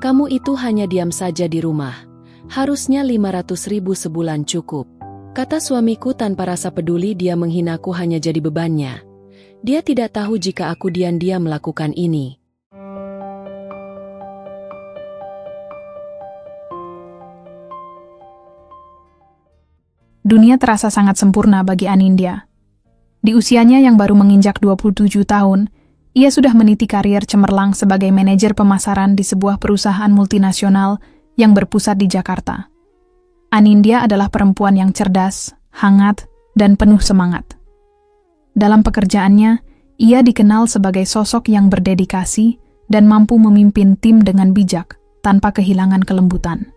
Kamu itu hanya diam saja di rumah. Harusnya 500.000 sebulan cukup. Kata suamiku tanpa rasa peduli dia menghinaku hanya jadi bebannya. Dia tidak tahu jika aku diam-diam melakukan ini. Dunia terasa sangat sempurna bagi Anindya. Di usianya yang baru menginjak 27 tahun, ia sudah meniti karier cemerlang sebagai manajer pemasaran di sebuah perusahaan multinasional yang berpusat di Jakarta. Anindya adalah perempuan yang cerdas, hangat, dan penuh semangat. Dalam pekerjaannya, ia dikenal sebagai sosok yang berdedikasi dan mampu memimpin tim dengan bijak tanpa kehilangan kelembutan.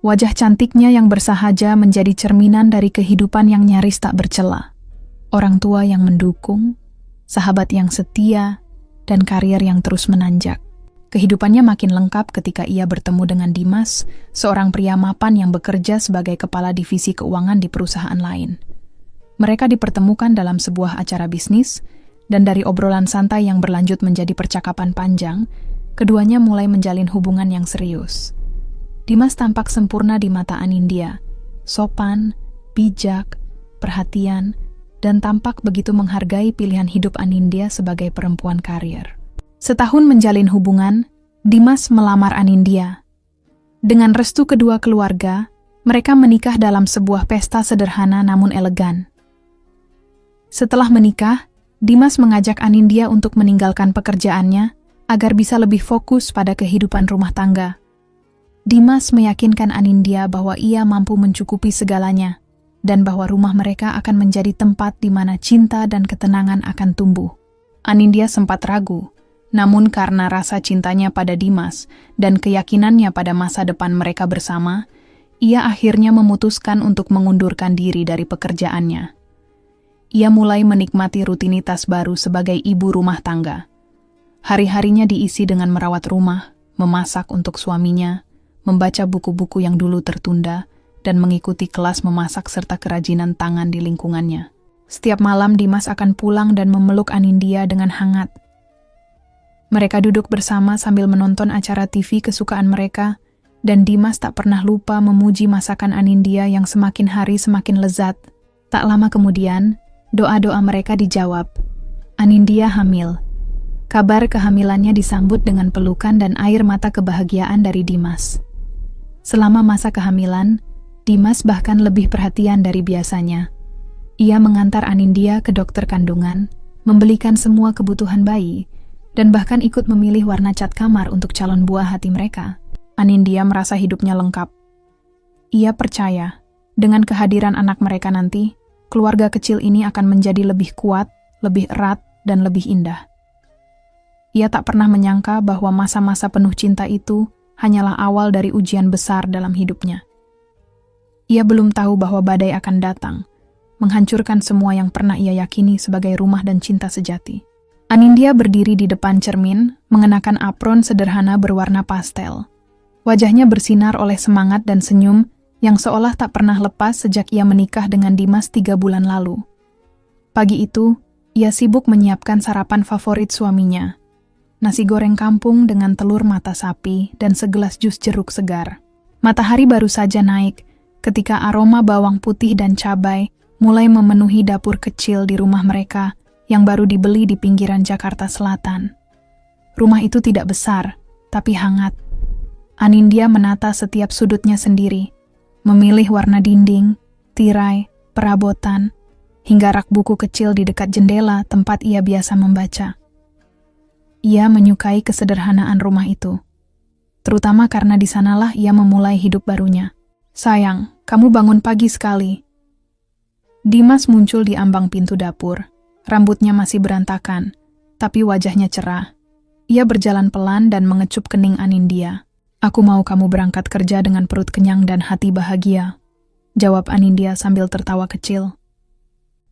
Wajah cantiknya yang bersahaja menjadi cerminan dari kehidupan yang nyaris tak bercela. Orang tua yang mendukung, sahabat yang setia, dan karier yang terus menanjak. Kehidupannya makin lengkap ketika ia bertemu dengan Dimas, seorang pria mapan yang bekerja sebagai kepala divisi keuangan di perusahaan lain. Mereka dipertemukan dalam sebuah acara bisnis, dan dari obrolan santai yang berlanjut menjadi percakapan panjang, keduanya mulai menjalin hubungan yang serius. Dimas tampak sempurna di mata Anindya, sopan, bijak, perhatian, dan tampak begitu menghargai pilihan hidup Anindya sebagai perempuan karier. Setahun menjalin hubungan, Dimas melamar Anindya. Dengan restu kedua keluarga, mereka menikah dalam sebuah pesta sederhana namun elegan. Setelah menikah, Dimas mengajak Anindya untuk meninggalkan pekerjaannya agar bisa lebih fokus pada kehidupan rumah tangga. Dimas meyakinkan Anindya bahwa ia mampu mencukupi segalanya dan bahwa rumah mereka akan menjadi tempat di mana cinta dan ketenangan akan tumbuh. Anindya sempat ragu, namun karena rasa cintanya pada Dimas dan keyakinannya pada masa depan mereka bersama, ia akhirnya memutuskan untuk mengundurkan diri dari pekerjaannya. Ia mulai menikmati rutinitas baru sebagai ibu rumah tangga. Hari-harinya diisi dengan merawat rumah, memasak untuk suaminya, membaca buku-buku yang dulu tertunda, dan mengikuti kelas memasak serta kerajinan tangan di lingkungannya. Setiap malam Dimas akan pulang dan memeluk Anindya dengan hangat. Mereka duduk bersama sambil menonton acara TV kesukaan mereka, dan Dimas tak pernah lupa memuji masakan Anindya yang semakin hari semakin lezat. Tak lama kemudian, doa-doa mereka dijawab. Anindya hamil. Kabar kehamilannya disambut dengan pelukan dan air mata kebahagiaan dari Dimas. Selama masa kehamilan, Dimas bahkan lebih perhatian dari biasanya. Ia mengantar Anindya ke dokter kandungan, membelikan semua kebutuhan bayi, dan bahkan ikut memilih warna cat kamar untuk calon buah hati mereka. Anindya merasa hidupnya lengkap. Ia percaya, dengan kehadiran anak mereka nanti, keluarga kecil ini akan menjadi lebih kuat, lebih erat, dan lebih indah. Ia tak pernah menyangka bahwa masa-masa penuh cinta itu hanyalah awal dari ujian besar dalam hidupnya. Ia belum tahu bahwa badai akan datang, menghancurkan semua yang pernah ia yakini sebagai rumah dan cinta sejati. Anindya berdiri di depan cermin, mengenakan apron sederhana berwarna pastel. Wajahnya bersinar oleh semangat dan senyum yang seolah tak pernah lepas sejak ia menikah dengan Dimas 3 bulan lalu. Pagi itu, ia sibuk menyiapkan sarapan favorit suaminya. Nasi goreng kampung dengan telur mata sapi dan segelas jus jeruk segar. Matahari baru saja naik ketika aroma bawang putih dan cabai mulai memenuhi dapur kecil di rumah mereka yang baru dibeli di pinggiran Jakarta Selatan. Rumah itu tidak besar, tapi hangat. Anindya menata setiap sudutnya sendiri, memilih warna dinding, tirai, perabotan, hingga rak buku kecil di dekat jendela tempat ia biasa membaca. Ia menyukai kesederhanaan rumah itu, terutama karena di sanalah ia memulai hidup barunya. Sayang, kamu bangun pagi sekali. Dimas muncul di ambang pintu dapur. Rambutnya masih berantakan, tapi wajahnya cerah. Ia berjalan pelan dan mengecup kening Anindya. Aku mau kamu berangkat kerja dengan perut kenyang dan hati bahagia, jawab Anindya sambil tertawa kecil.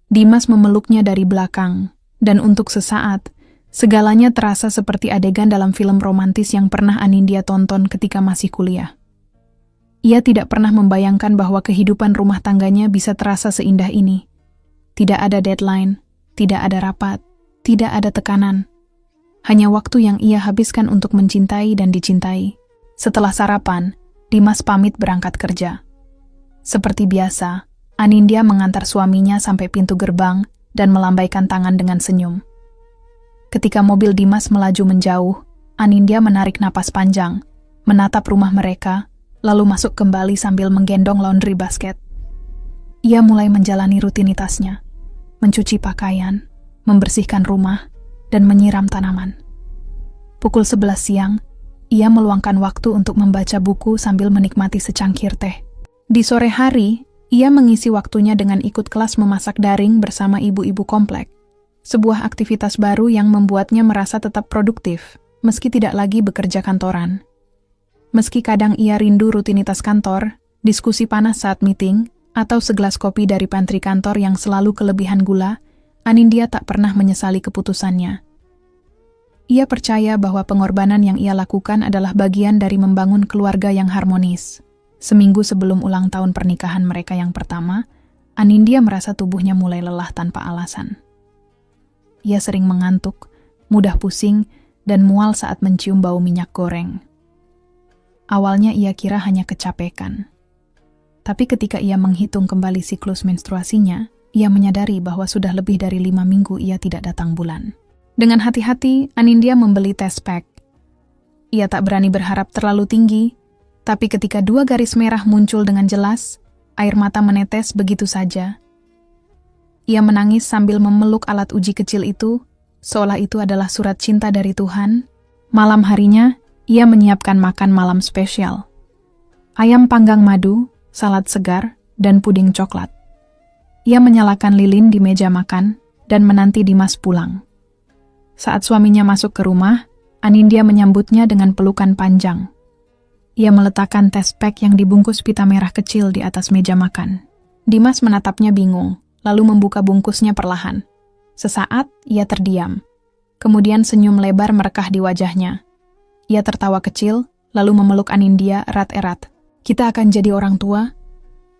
Dimas memeluknya dari belakang, dan untuk sesaat, segalanya terasa seperti adegan dalam film romantis yang pernah Anindya tonton ketika masih kuliah. Ia tidak pernah membayangkan bahwa kehidupan rumah tangganya bisa terasa seindah ini. Tidak ada deadline, tidak ada rapat, tidak ada tekanan. Hanya waktu yang ia habiskan untuk mencintai dan dicintai. Setelah sarapan, Dimas pamit berangkat kerja. Seperti biasa, Anindya mengantar suaminya sampai pintu gerbang dan melambaikan tangan dengan senyum. Ketika mobil Dimas melaju menjauh, Anindya menarik napas panjang, menatap rumah mereka, lalu masuk kembali sambil menggendong laundry basket. Ia mulai menjalani rutinitasnya, mencuci pakaian, membersihkan rumah, dan menyiram tanaman. Pukul 11 siang, ia meluangkan waktu untuk membaca buku sambil menikmati secangkir teh. Di sore hari, ia mengisi waktunya dengan ikut kelas memasak daring bersama ibu-ibu komplek. Sebuah aktivitas baru yang membuatnya merasa tetap produktif, meski tidak lagi bekerja kantoran. Meski kadang ia rindu rutinitas kantor, diskusi panas saat meeting, atau segelas kopi dari pantry kantor yang selalu kelebihan gula, Anindya tak pernah menyesali keputusannya. Ia percaya bahwa pengorbanan yang ia lakukan adalah bagian dari membangun keluarga yang harmonis. Seminggu sebelum ulang tahun pernikahan mereka yang pertama, Anindya merasa tubuhnya mulai lelah tanpa alasan. Ia sering mengantuk, mudah pusing, dan mual saat mencium bau minyak goreng. Awalnya ia kira hanya kecapekan. Tapi ketika ia menghitung kembali siklus menstruasinya, ia menyadari bahwa sudah lebih dari 5 minggu ia tidak datang bulan. Dengan hati-hati, Anindya membeli test pack. Ia tak berani berharap terlalu tinggi, tapi ketika 2 garis merah muncul dengan jelas, air mata menetes begitu saja. Ia menangis sambil memeluk alat uji kecil itu, seolah itu adalah surat cinta dari Tuhan. Malam harinya, ia menyiapkan makan malam spesial. Ayam panggang madu, salad segar, dan puding coklat. Ia menyalakan lilin di meja makan dan menanti Dimas pulang. Saat suaminya masuk ke rumah, Anindya menyambutnya dengan pelukan panjang. Ia meletakkan test pack yang dibungkus pita merah kecil di atas meja makan. Dimas menatapnya bingung, lalu membuka bungkusnya perlahan. Sesaat, ia terdiam. Kemudian senyum lebar merekah di wajahnya. Ia tertawa kecil, lalu memeluk Anindya erat-erat. "Kita akan jadi orang tua?"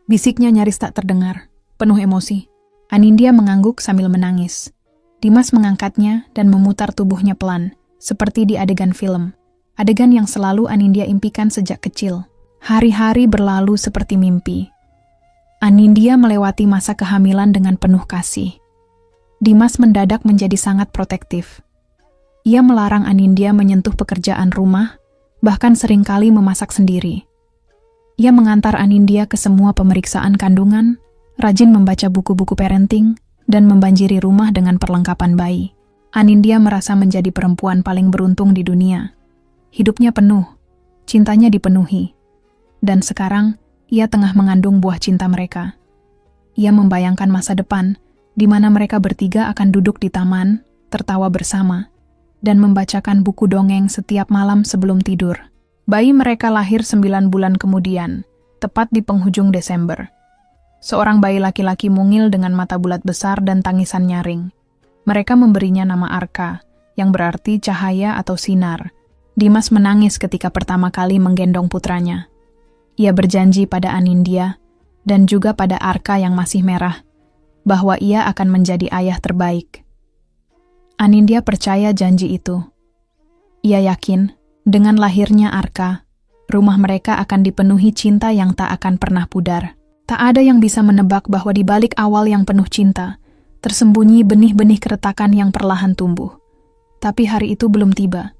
Bisiknya nyaris tak terdengar, penuh emosi. Anindya mengangguk sambil menangis. Dimas mengangkatnya dan memutar tubuhnya pelan, seperti di adegan film. Adegan yang selalu Anindya impikan sejak kecil. Hari-hari berlalu seperti mimpi. Anindya melewati masa kehamilan dengan penuh kasih. Dimas mendadak menjadi sangat protektif. Ia melarang Anindya menyentuh pekerjaan rumah, bahkan seringkali memasak sendiri. Ia mengantar Anindya ke semua pemeriksaan kandungan, rajin membaca buku-buku parenting, dan membanjiri rumah dengan perlengkapan bayi. Anindya merasa menjadi perempuan paling beruntung di dunia. Hidupnya penuh, cintanya dipenuhi. Dan sekarang, ia tengah mengandung buah cinta mereka. Ia membayangkan masa depan, di mana mereka bertiga akan duduk di taman, tertawa bersama, dan membacakan buku dongeng setiap malam sebelum tidur. Bayi mereka lahir 9 bulan kemudian, tepat di penghujung Desember. Seorang bayi laki-laki mungil dengan mata bulat besar dan tangisan nyaring. Mereka memberinya nama Arka, yang berarti cahaya atau sinar. Dimas menangis ketika pertama kali menggendong putranya. Ia berjanji pada Anindya, dan juga pada Arka yang masih merah, bahwa ia akan menjadi ayah terbaik. Anindya percaya janji itu. Ia yakin, dengan lahirnya Arka, rumah mereka akan dipenuhi cinta yang tak akan pernah pudar. Tak ada yang bisa menebak bahwa di balik awal yang penuh cinta, tersembunyi benih-benih keretakan yang perlahan tumbuh. Tapi hari itu belum tiba.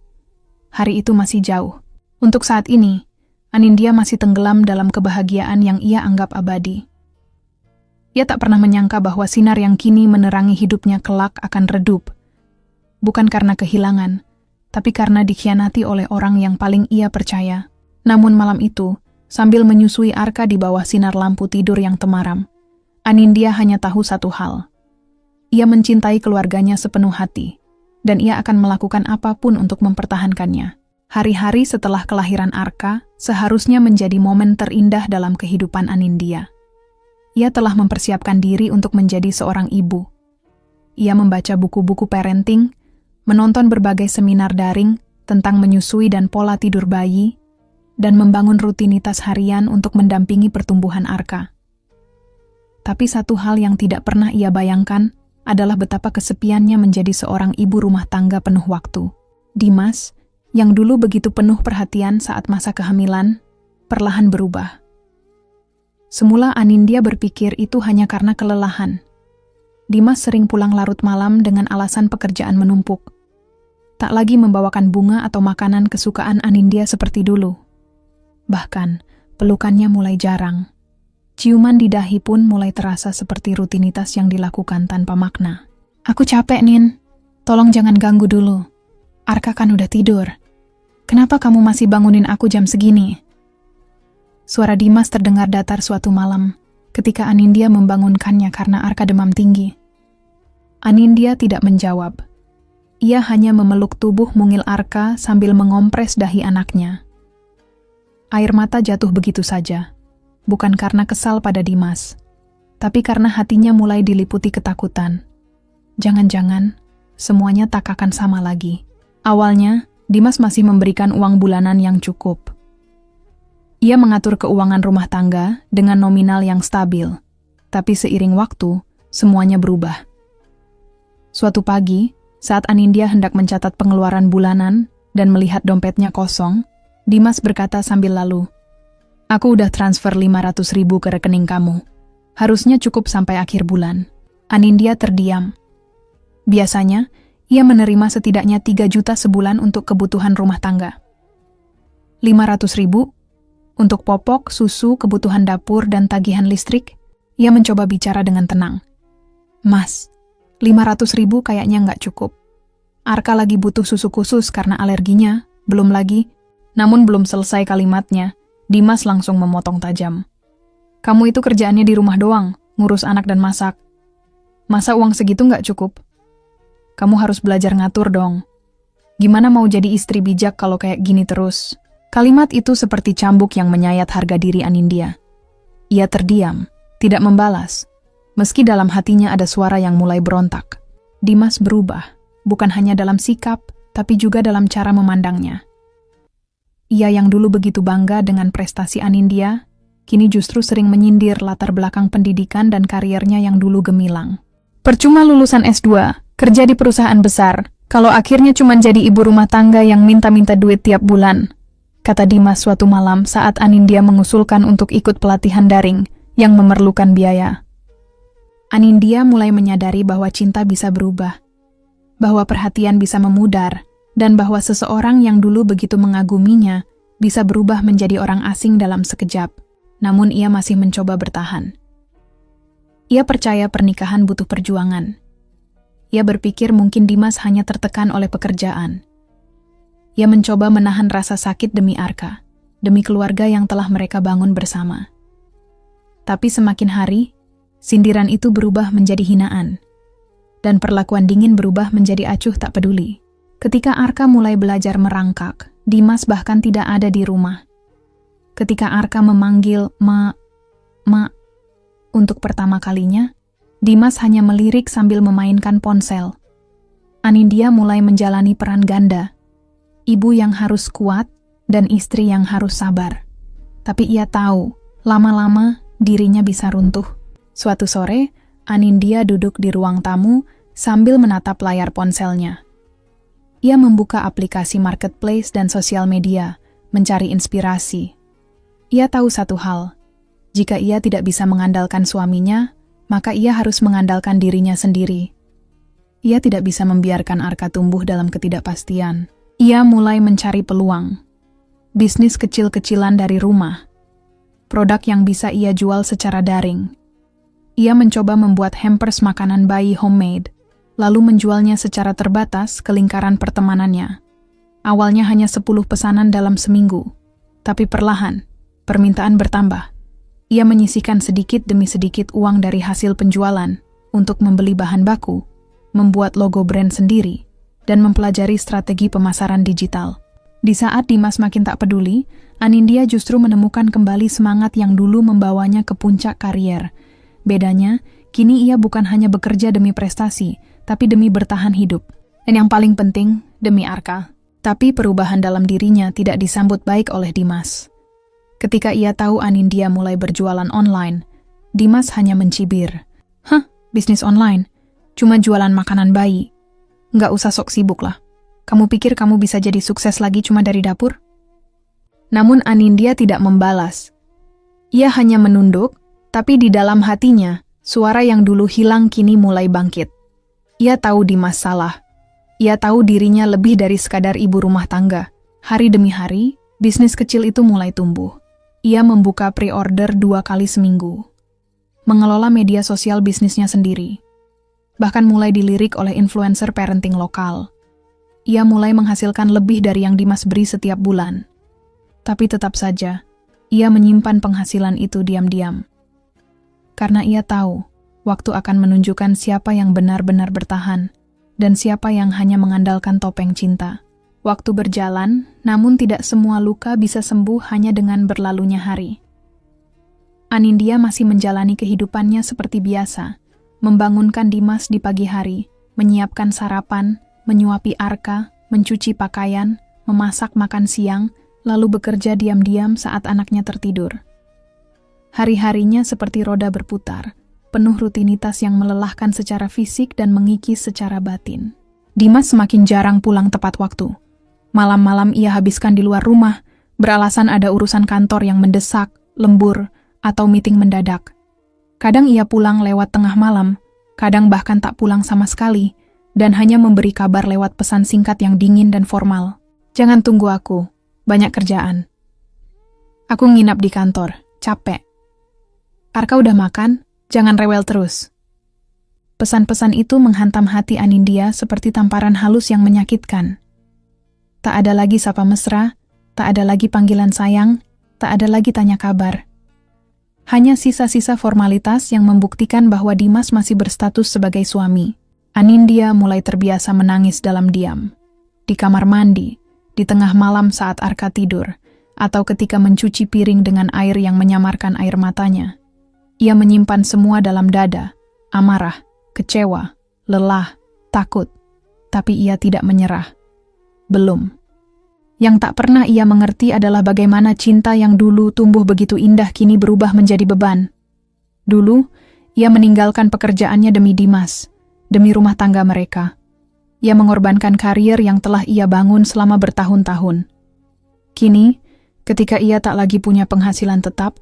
Hari itu masih jauh. Untuk saat ini, Anindya masih tenggelam dalam kebahagiaan yang ia anggap abadi. Ia tak pernah menyangka bahwa sinar yang kini menerangi hidupnya kelak akan redup. Bukan karena kehilangan, tapi karena dikhianati oleh orang yang paling ia percaya. Namun malam itu, sambil menyusui Arka di bawah sinar lampu tidur yang temaram, Anindya hanya tahu satu hal. Ia mencintai keluarganya sepenuh hati, dan ia akan melakukan apapun untuk mempertahankannya. Hari-hari setelah kelahiran Arka seharusnya menjadi momen terindah dalam kehidupan Anindya. Ia telah mempersiapkan diri untuk menjadi seorang ibu. Ia membaca buku-buku parenting, menonton berbagai seminar daring tentang menyusui dan pola tidur bayi, dan membangun rutinitas harian untuk mendampingi pertumbuhan Arka. Tapi satu hal yang tidak pernah ia bayangkan adalah betapa kesepiannya menjadi seorang ibu rumah tangga penuh waktu. Dimas, yang dulu begitu penuh perhatian saat masa kehamilan, perlahan berubah. Semula Anindya berpikir itu hanya karena kelelahan. Dimas sering pulang larut malam dengan alasan pekerjaan menumpuk. Tak lagi membawakan bunga atau makanan kesukaan Anindya seperti dulu. Bahkan, pelukannya mulai jarang. Ciuman di dahi pun mulai terasa seperti rutinitas yang dilakukan tanpa makna. "Aku capek, Nin. Tolong jangan ganggu dulu. Arka kan udah tidur. Kenapa kamu masih bangunin aku jam segini?" Suara Dimas terdengar datar suatu malam, ketika Anindya membangunkannya karena Arka demam tinggi. Anindya tidak menjawab. Ia hanya memeluk tubuh mungil Arka sambil mengompres dahi anaknya. Air mata jatuh begitu saja. Bukan karena kesal pada Dimas, tapi karena hatinya mulai diliputi ketakutan. Jangan-jangan, semuanya tak akan sama lagi. Awalnya, Dimas masih memberikan uang bulanan yang cukup. Ia mengatur keuangan rumah tangga dengan nominal yang stabil, tapi seiring waktu, semuanya berubah. Suatu pagi, saat Anindya hendak mencatat pengeluaran bulanan dan melihat dompetnya kosong, Dimas berkata sambil lalu, "Aku udah transfer 500.000 ke rekening kamu. Harusnya cukup sampai akhir bulan." Anindya terdiam. Biasanya, ia menerima setidaknya 3 juta sebulan untuk kebutuhan rumah tangga. 500.000? Untuk popok, susu, kebutuhan dapur, dan tagihan listrik? Ia mencoba bicara dengan tenang. "Mas, 500.000 kayaknya nggak cukup. Arka lagi butuh susu khusus karena alerginya, belum lagi..." Namun belum selesai kalimatnya, Dimas langsung memotong tajam. "Kamu itu kerjaannya di rumah doang, ngurus anak dan masak. Masa uang segitu nggak cukup? Kamu harus belajar ngatur dong. Gimana mau jadi istri bijak kalau kayak gini terus?" Kalimat itu seperti cambuk yang menyayat harga diri Anindya. Ia terdiam, tidak membalas. Meski dalam hatinya ada suara yang mulai berontak. Dimas berubah, bukan hanya dalam sikap, tapi juga dalam cara memandangnya. Ia yang dulu begitu bangga dengan prestasi Anindya, kini justru sering menyindir latar belakang pendidikan dan kariernya yang dulu gemilang. "Percuma lulusan S2, kerja di perusahaan besar, kalau akhirnya cuma jadi ibu rumah tangga yang minta-minta duit tiap bulan," kata Dimas suatu malam saat Anindya mengusulkan untuk ikut pelatihan daring yang memerlukan biaya. Anindya mulai menyadari bahwa cinta bisa berubah, bahwa perhatian bisa memudar, dan bahwa seseorang yang dulu begitu mengaguminya bisa berubah menjadi orang asing dalam sekejap. Namun ia masih mencoba bertahan. Ia percaya pernikahan butuh perjuangan. Ia berpikir mungkin Dimas hanya tertekan oleh pekerjaan. Ia mencoba menahan rasa sakit demi Arka, demi keluarga yang telah mereka bangun bersama. Tapi semakin hari, sindiran itu berubah menjadi hinaan, dan perlakuan dingin berubah menjadi acuh tak peduli. Ketika Arka mulai belajar merangkak, Dimas bahkan tidak ada di rumah. Ketika Arka memanggil Ma untuk pertama kalinya, Dimas hanya melirik sambil memainkan ponsel. Anindya mulai menjalani peran ganda, ibu yang harus kuat dan istri yang harus sabar. Tapi ia tahu, lama-lama dirinya bisa runtuh. Suatu sore, Anindya duduk di ruang tamu sambil menatap layar ponselnya. Ia membuka aplikasi marketplace dan sosial media, mencari inspirasi. Ia tahu satu hal, jika ia tidak bisa mengandalkan suaminya, maka ia harus mengandalkan dirinya sendiri. Ia tidak bisa membiarkan Arka tumbuh dalam ketidakpastian. Ia mulai mencari peluang. Bisnis kecil-kecilan dari rumah. Produk yang bisa ia jual secara daring. Ia mencoba membuat hampers makanan bayi homemade, lalu menjualnya secara terbatas ke lingkaran pertemanannya. Awalnya hanya 10 pesanan dalam seminggu, tapi perlahan, permintaan bertambah. Ia menyisihkan sedikit demi sedikit uang dari hasil penjualan untuk membeli bahan baku, membuat logo brand sendiri, dan mempelajari strategi pemasaran digital. Di saat Dimas makin tak peduli, Anindya justru menemukan kembali semangat yang dulu membawanya ke puncak karier. Bedanya, kini ia bukan hanya bekerja demi prestasi, tapi demi bertahan hidup. Dan yang paling penting, demi Arka. Tapi perubahan dalam dirinya tidak disambut baik oleh Dimas. Ketika ia tahu Anindya mulai berjualan online, Dimas hanya mencibir. "Hah, bisnis online? Cuma jualan makanan bayi? Nggak usah sok sibuk lah. Kamu pikir kamu bisa jadi sukses lagi cuma dari dapur? Namun Anindya tidak membalas. Ia hanya menunduk, tapi di dalam hatinya, suara yang dulu hilang kini mulai bangkit. Ia tahu Dimas salah. Ia tahu dirinya lebih dari sekadar ibu rumah tangga. Hari demi hari, bisnis kecil itu mulai tumbuh. Ia membuka pre-order 2 kali seminggu. Mengelola media sosial bisnisnya sendiri. Bahkan mulai dilirik oleh influencer parenting lokal. Ia mulai menghasilkan lebih dari yang Dimas beri setiap bulan. Tapi tetap saja, ia menyimpan penghasilan itu diam-diam. Karena ia tahu, waktu akan menunjukkan siapa yang benar-benar bertahan, dan siapa yang hanya mengandalkan topeng cinta. Waktu berjalan, namun tidak semua luka bisa sembuh hanya dengan berlalunya hari. Anindya masih menjalani kehidupannya seperti biasa, membangunkan Dimas di pagi hari, menyiapkan sarapan, menyuapi Arka, mencuci pakaian, memasak makan siang, lalu bekerja diam-diam saat anaknya tertidur. Hari-harinya seperti roda berputar, penuh rutinitas yang melelahkan secara fisik dan mengikis secara batin. Dimas semakin jarang pulang tepat waktu. Malam-malam ia habiskan di luar rumah, beralasan ada urusan kantor yang mendesak, lembur, atau meeting mendadak. Kadang ia pulang lewat tengah malam, kadang bahkan tak pulang sama sekali, dan hanya memberi kabar lewat pesan singkat yang dingin dan formal. Jangan tunggu aku, banyak kerjaan. Aku nginap di kantor, capek. Arka udah makan, jangan rewel terus. Pesan-pesan itu menghantam hati Anindya seperti tamparan halus yang menyakitkan. Tak ada lagi sapa mesra, tak ada lagi panggilan sayang, tak ada lagi tanya kabar. Hanya sisa-sisa formalitas yang membuktikan bahwa Dimas masih berstatus sebagai suami. Anindya mulai terbiasa menangis dalam diam. Di kamar mandi, di tengah malam saat Arka tidur, atau ketika mencuci piring dengan air yang menyamarkan air matanya. Ia menyimpan semua dalam dada, amarah, kecewa, lelah, takut. Tapi ia tidak menyerah. Belum. Yang tak pernah ia mengerti adalah bagaimana cinta yang dulu tumbuh begitu indah kini berubah menjadi beban. Dulu, ia meninggalkan pekerjaannya demi Dimas, demi rumah tangga mereka. Ia mengorbankan karier yang telah ia bangun selama bertahun-tahun. Kini, ketika ia tak lagi punya penghasilan tetap,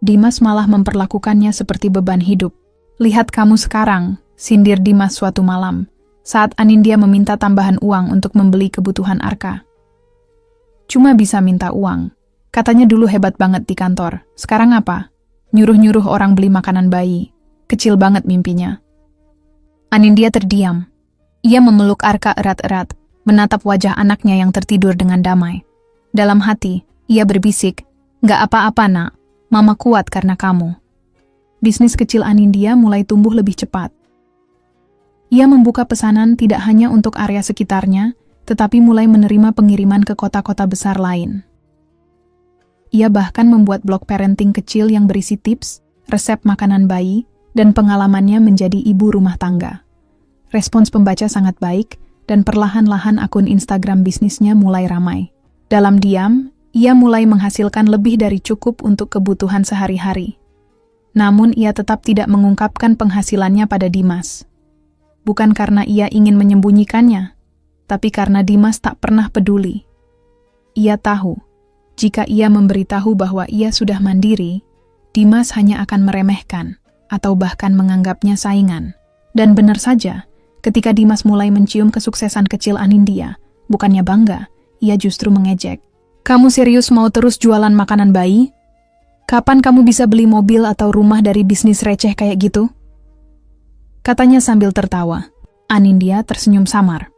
Dimas malah memperlakukannya seperti beban hidup. Lihat kamu sekarang, sindir Dimas suatu malam, saat Anindya meminta tambahan uang untuk membeli kebutuhan Arka. Cuma bisa minta uang. Katanya dulu hebat banget di kantor. Sekarang apa? Nyuruh-nyuruh orang beli makanan bayi. Kecil banget mimpinya. Anindya terdiam. Ia memeluk Arka erat-erat, menatap wajah anaknya yang tertidur dengan damai. Dalam hati, ia berbisik, "Gak apa-apa nak, mama kuat karena kamu." Bisnis kecil Anindya mulai tumbuh lebih cepat. Ia membuka pesanan tidak hanya untuk area sekitarnya, tetapi mulai menerima pengiriman ke kota-kota besar lain. Ia bahkan membuat blog parenting kecil yang berisi tips, resep makanan bayi, dan pengalamannya menjadi ibu rumah tangga. Respons pembaca sangat baik, dan perlahan-lahan akun Instagram bisnisnya mulai ramai. Dalam diam, ia mulai menghasilkan lebih dari cukup untuk kebutuhan sehari-hari. Namun ia tetap tidak mengungkapkan penghasilannya pada Dimas. Bukan karena ia ingin menyembunyikannya, tapi karena Dimas tak pernah peduli. Ia tahu, jika ia memberitahu bahwa ia sudah mandiri, Dimas hanya akan meremehkan atau bahkan menganggapnya saingan. Dan benar saja, ketika Dimas mulai mencium kesuksesan kecil Anindya, bukannya bangga, ia justru mengejek. "Kamu serius mau terus jualan makanan bayi? Kapan kamu bisa beli mobil atau rumah dari bisnis receh kayak gitu?" Katanya sambil tertawa. Anindya tersenyum samar.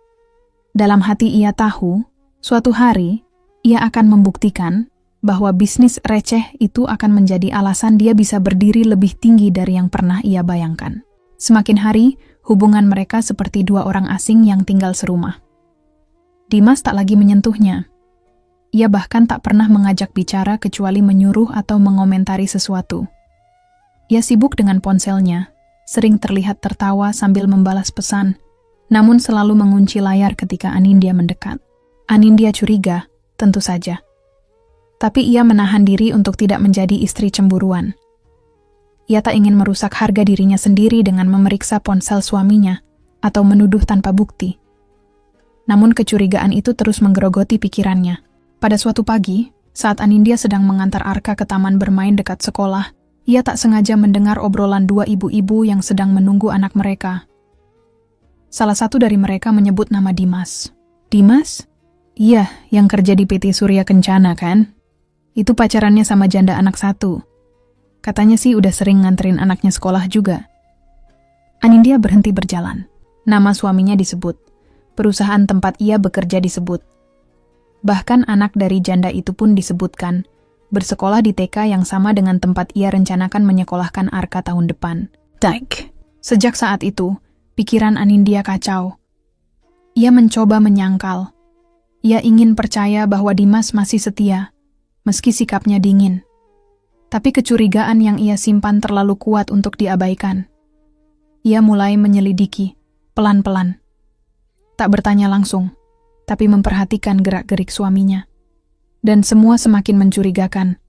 Dalam hati ia tahu, suatu hari, ia akan membuktikan bahwa bisnis receh itu akan menjadi alasan dia bisa berdiri lebih tinggi dari yang pernah ia bayangkan. Semakin hari, hubungan mereka seperti dua orang asing yang tinggal serumah. Dimas tak lagi menyentuhnya. Ia bahkan tak pernah mengajak bicara kecuali menyuruh atau mengomentari sesuatu. Ia sibuk dengan ponselnya, sering terlihat tertawa sambil membalas pesan, namun selalu mengunci layar ketika Anindya mendekat. Anindya curiga, tentu saja. Tapi ia menahan diri untuk tidak menjadi istri cemburuan. Ia tak ingin merusak harga dirinya sendiri dengan memeriksa ponsel suaminya atau menuduh tanpa bukti. Namun kecurigaan itu terus menggerogoti pikirannya. Pada suatu pagi, saat Anindya sedang mengantar Arka ke taman bermain dekat sekolah, ia tak sengaja mendengar obrolan dua ibu-ibu yang sedang menunggu anak mereka. Salah satu dari mereka menyebut nama Dimas. Dimas? Iya, yang kerja di PT Surya Kencana kan? Itu pacarannya sama janda anak satu. Katanya sih udah sering nganterin anaknya sekolah juga. Anindya berhenti berjalan. Nama suaminya disebut. Perusahaan tempat ia bekerja disebut. Bahkan anak dari janda itu pun disebutkan. Bersekolah di TK yang sama dengan tempat ia rencanakan menyekolahkan Arka tahun depan. Taik. Sejak saat itu, pikiran Anindya kacau. Ia mencoba menyangkal. Ia ingin percaya bahwa Dimas masih setia, meski sikapnya dingin. Tapi kecurigaan yang ia simpan terlalu kuat untuk diabaikan. Ia mulai menyelidiki, pelan-pelan. Tak bertanya langsung, tapi memperhatikan gerak-gerik suaminya. Dan semua semakin mencurigakan.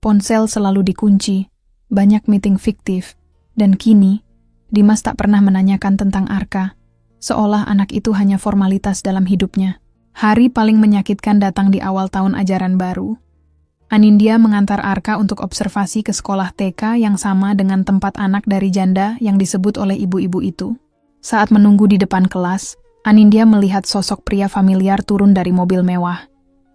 Ponsel selalu dikunci, banyak meeting fiktif, dan kini, Dimas tak pernah menanyakan tentang Arka, seolah anak itu hanya formalitas dalam hidupnya. Hari paling menyakitkan datang di awal tahun ajaran baru. Anindya mengantar Arka untuk observasi ke sekolah TK yang sama dengan tempat anak dari janda yang disebut oleh ibu-ibu itu. Saat menunggu di depan kelas, Anindya melihat sosok pria familiar turun dari mobil mewah.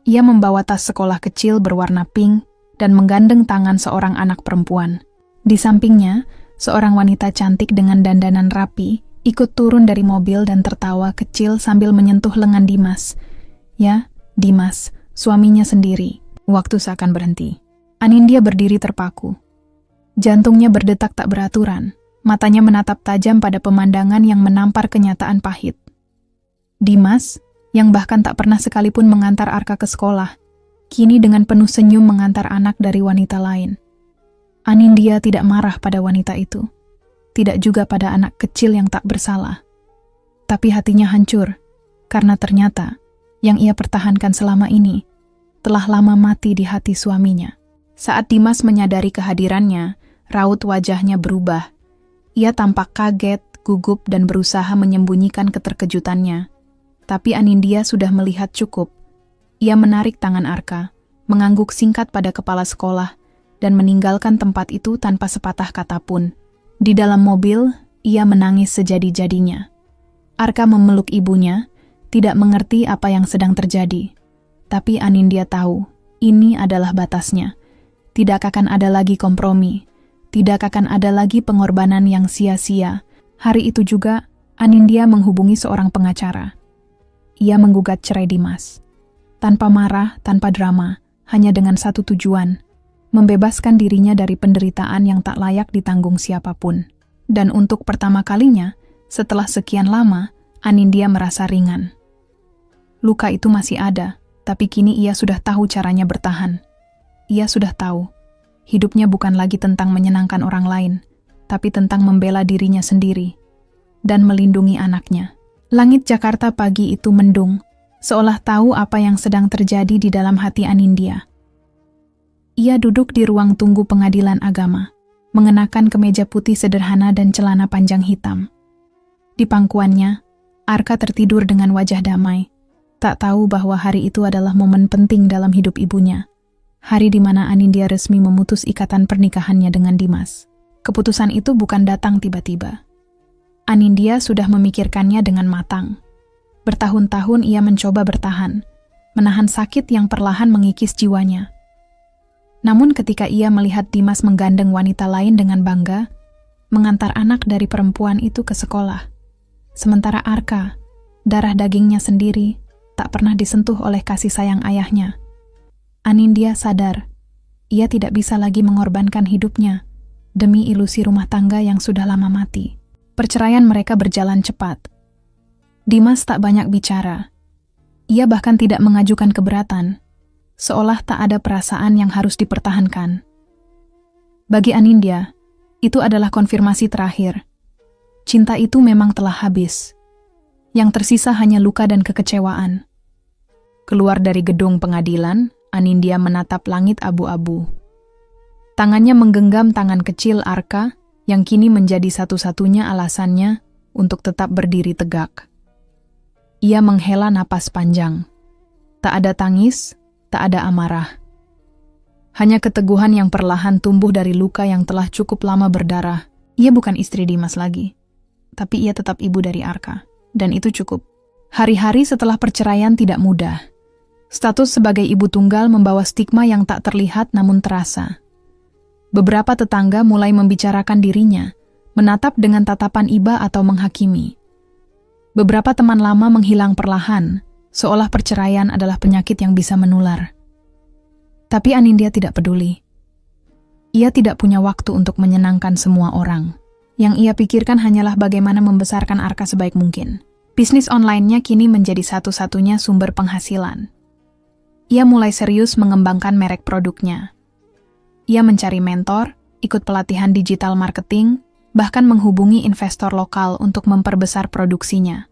Ia membawa tas sekolah kecil berwarna pink dan menggandeng tangan seorang anak perempuan. Di sampingnya, seorang wanita cantik dengan dandanan rapi ikut turun dari mobil dan tertawa kecil sambil menyentuh lengan Dimas. Ya, Dimas, suaminya sendiri. Waktu seakan berhenti. Anindya berdiri terpaku. Jantungnya berdetak tak beraturan. Matanya menatap tajam pada pemandangan yang menampar kenyataan pahit. Dimas, yang bahkan tak pernah sekalipun mengantar Arka ke sekolah, kini dengan penuh senyum mengantar anak dari wanita lain. Anindya tidak marah pada wanita itu. Tidak juga pada anak kecil yang tak bersalah. Tapi hatinya hancur, karena ternyata yang ia pertahankan selama ini telah lama mati di hati suaminya. Saat Dimas menyadari kehadirannya, raut wajahnya berubah. Ia tampak kaget, gugup, dan berusaha menyembunyikan keterkejutannya. Tapi Anindya sudah melihat cukup. Ia menarik tangan Arka, mengangguk singkat pada kepala sekolah, dan meninggalkan tempat itu tanpa sepatah kata pun. Di dalam mobil, ia menangis sejadi-jadinya. Arka memeluk ibunya, tidak mengerti apa yang sedang terjadi. Tapi Anindya tahu, ini adalah batasnya. Tidak akan ada lagi kompromi. Tidak akan ada lagi pengorbanan yang sia-sia. Hari itu juga, Anindya menghubungi seorang pengacara. Ia menggugat cerai Dimas. Tanpa marah, tanpa drama, hanya dengan satu tujuan, membebaskan dirinya dari penderitaan yang tak layak ditanggung siapapun. Dan untuk pertama kalinya, setelah sekian lama, Anindya merasa ringan. Luka itu masih ada, tapi kini ia sudah tahu caranya bertahan. Ia sudah tahu, hidupnya bukan lagi tentang menyenangkan orang lain, tapi tentang membela dirinya sendiri dan melindungi anaknya. Langit Jakarta pagi itu mendung, seolah tahu apa yang sedang terjadi di dalam hati Anindya. Ia duduk di ruang tunggu pengadilan agama, mengenakan kemeja putih sederhana dan celana panjang hitam. Di pangkuannya, Arka tertidur dengan wajah damai, tak tahu bahwa hari itu adalah momen penting dalam hidup ibunya. Hari di mana Anindya resmi memutus ikatan pernikahannya dengan Dimas. Keputusan itu bukan datang tiba-tiba. Anindya sudah memikirkannya dengan matang. Bertahun-tahun ia mencoba bertahan, menahan sakit yang perlahan mengikis jiwanya. Namun ketika ia melihat Dimas menggandeng wanita lain dengan bangga, mengantar anak dari perempuan itu ke sekolah, sementara Arka, darah dagingnya sendiri, tak pernah disentuh oleh kasih sayang ayahnya. Anindya sadar, ia tidak bisa lagi mengorbankan hidupnya demi ilusi rumah tangga yang sudah lama mati. Perceraian mereka berjalan cepat. Dimas tak banyak bicara. Ia bahkan tidak mengajukan keberatan, seolah tak ada perasaan yang harus dipertahankan. Bagi Anindya, itu adalah konfirmasi terakhir. Cinta itu memang telah habis. Yang tersisa hanya luka dan kekecewaan. Keluar dari gedung pengadilan, Anindya menatap langit abu-abu. Tangannya menggenggam tangan kecil Arka, yang kini menjadi satu-satunya alasannya untuk tetap berdiri tegak. Ia menghela napas panjang. Tak ada tangis, tak ada amarah. Hanya keteguhan yang perlahan tumbuh dari luka yang telah cukup lama berdarah. Ia bukan istri Dimas lagi, tapi ia tetap ibu dari Arka. Dan itu cukup. Hari-hari setelah perceraian tidak mudah. Status sebagai ibu tunggal membawa stigma yang tak terlihat namun terasa. Beberapa tetangga mulai membicarakan dirinya, menatap dengan tatapan iba atau menghakimi. Beberapa teman lama menghilang perlahan, seolah perceraian adalah penyakit yang bisa menular. Tapi Anindya tidak peduli. Ia tidak punya waktu untuk menyenangkan semua orang. Yang ia pikirkan hanyalah bagaimana membesarkan Arka sebaik mungkin. Bisnis online-nya kini menjadi satu-satunya sumber penghasilan. Ia mulai serius mengembangkan merek produknya. Ia mencari mentor, ikut pelatihan digital marketing, bahkan menghubungi investor lokal untuk memperbesar produksinya.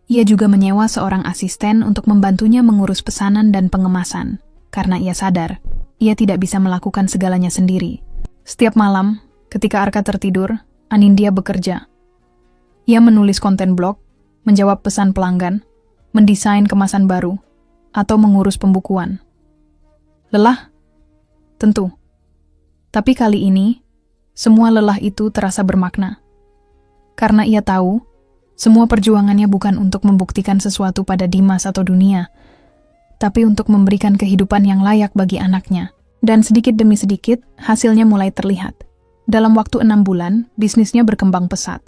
Ia juga menyewa seorang asisten untuk membantunya mengurus pesanan dan pengemasan, karena ia sadar, ia tidak bisa melakukan segalanya sendiri. Setiap malam, ketika Arka tertidur, Anindya bekerja. Ia menulis konten blog, menjawab pesan pelanggan, mendesain kemasan baru, atau mengurus pembukuan. Lelah? Tentu. Tapi kali ini, semua lelah itu terasa bermakna. Karena ia tahu, semua perjuangannya bukan untuk membuktikan sesuatu pada Dimas atau dunia, tapi untuk memberikan kehidupan yang layak bagi anaknya. Dan sedikit demi sedikit, hasilnya mulai terlihat. Dalam waktu 6 bulan, bisnisnya berkembang pesat.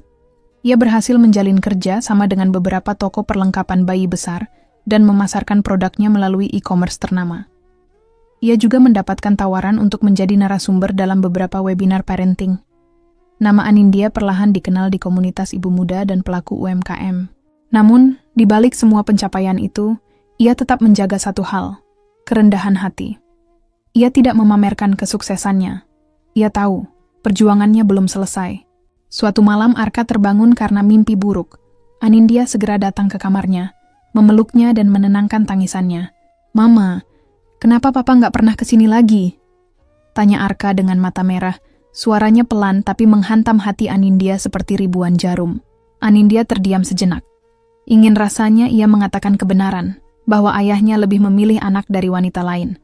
Ia berhasil menjalin kerja sama dengan beberapa toko perlengkapan bayi besar dan memasarkan produknya melalui e-commerce ternama. Ia juga mendapatkan tawaran untuk menjadi narasumber dalam beberapa webinar parenting. Nama Anindya perlahan dikenal di komunitas ibu muda dan pelaku UMKM. Namun, di balik semua pencapaian itu, ia tetap menjaga satu hal, kerendahan hati. Ia tidak memamerkan kesuksesannya. Ia tahu, perjuangannya belum selesai. Suatu malam Arka terbangun karena mimpi buruk. Anindya segera datang ke kamarnya, memeluknya dan menenangkan tangisannya. "Mama, kenapa papa nggak pernah kesini lagi?" Tanya Arka dengan mata merah. Suaranya pelan tapi menghantam hati Anindya seperti ribuan jarum. Anindya terdiam sejenak. Ingin rasanya ia mengatakan kebenaran, bahwa ayahnya lebih memilih anak dari wanita lain.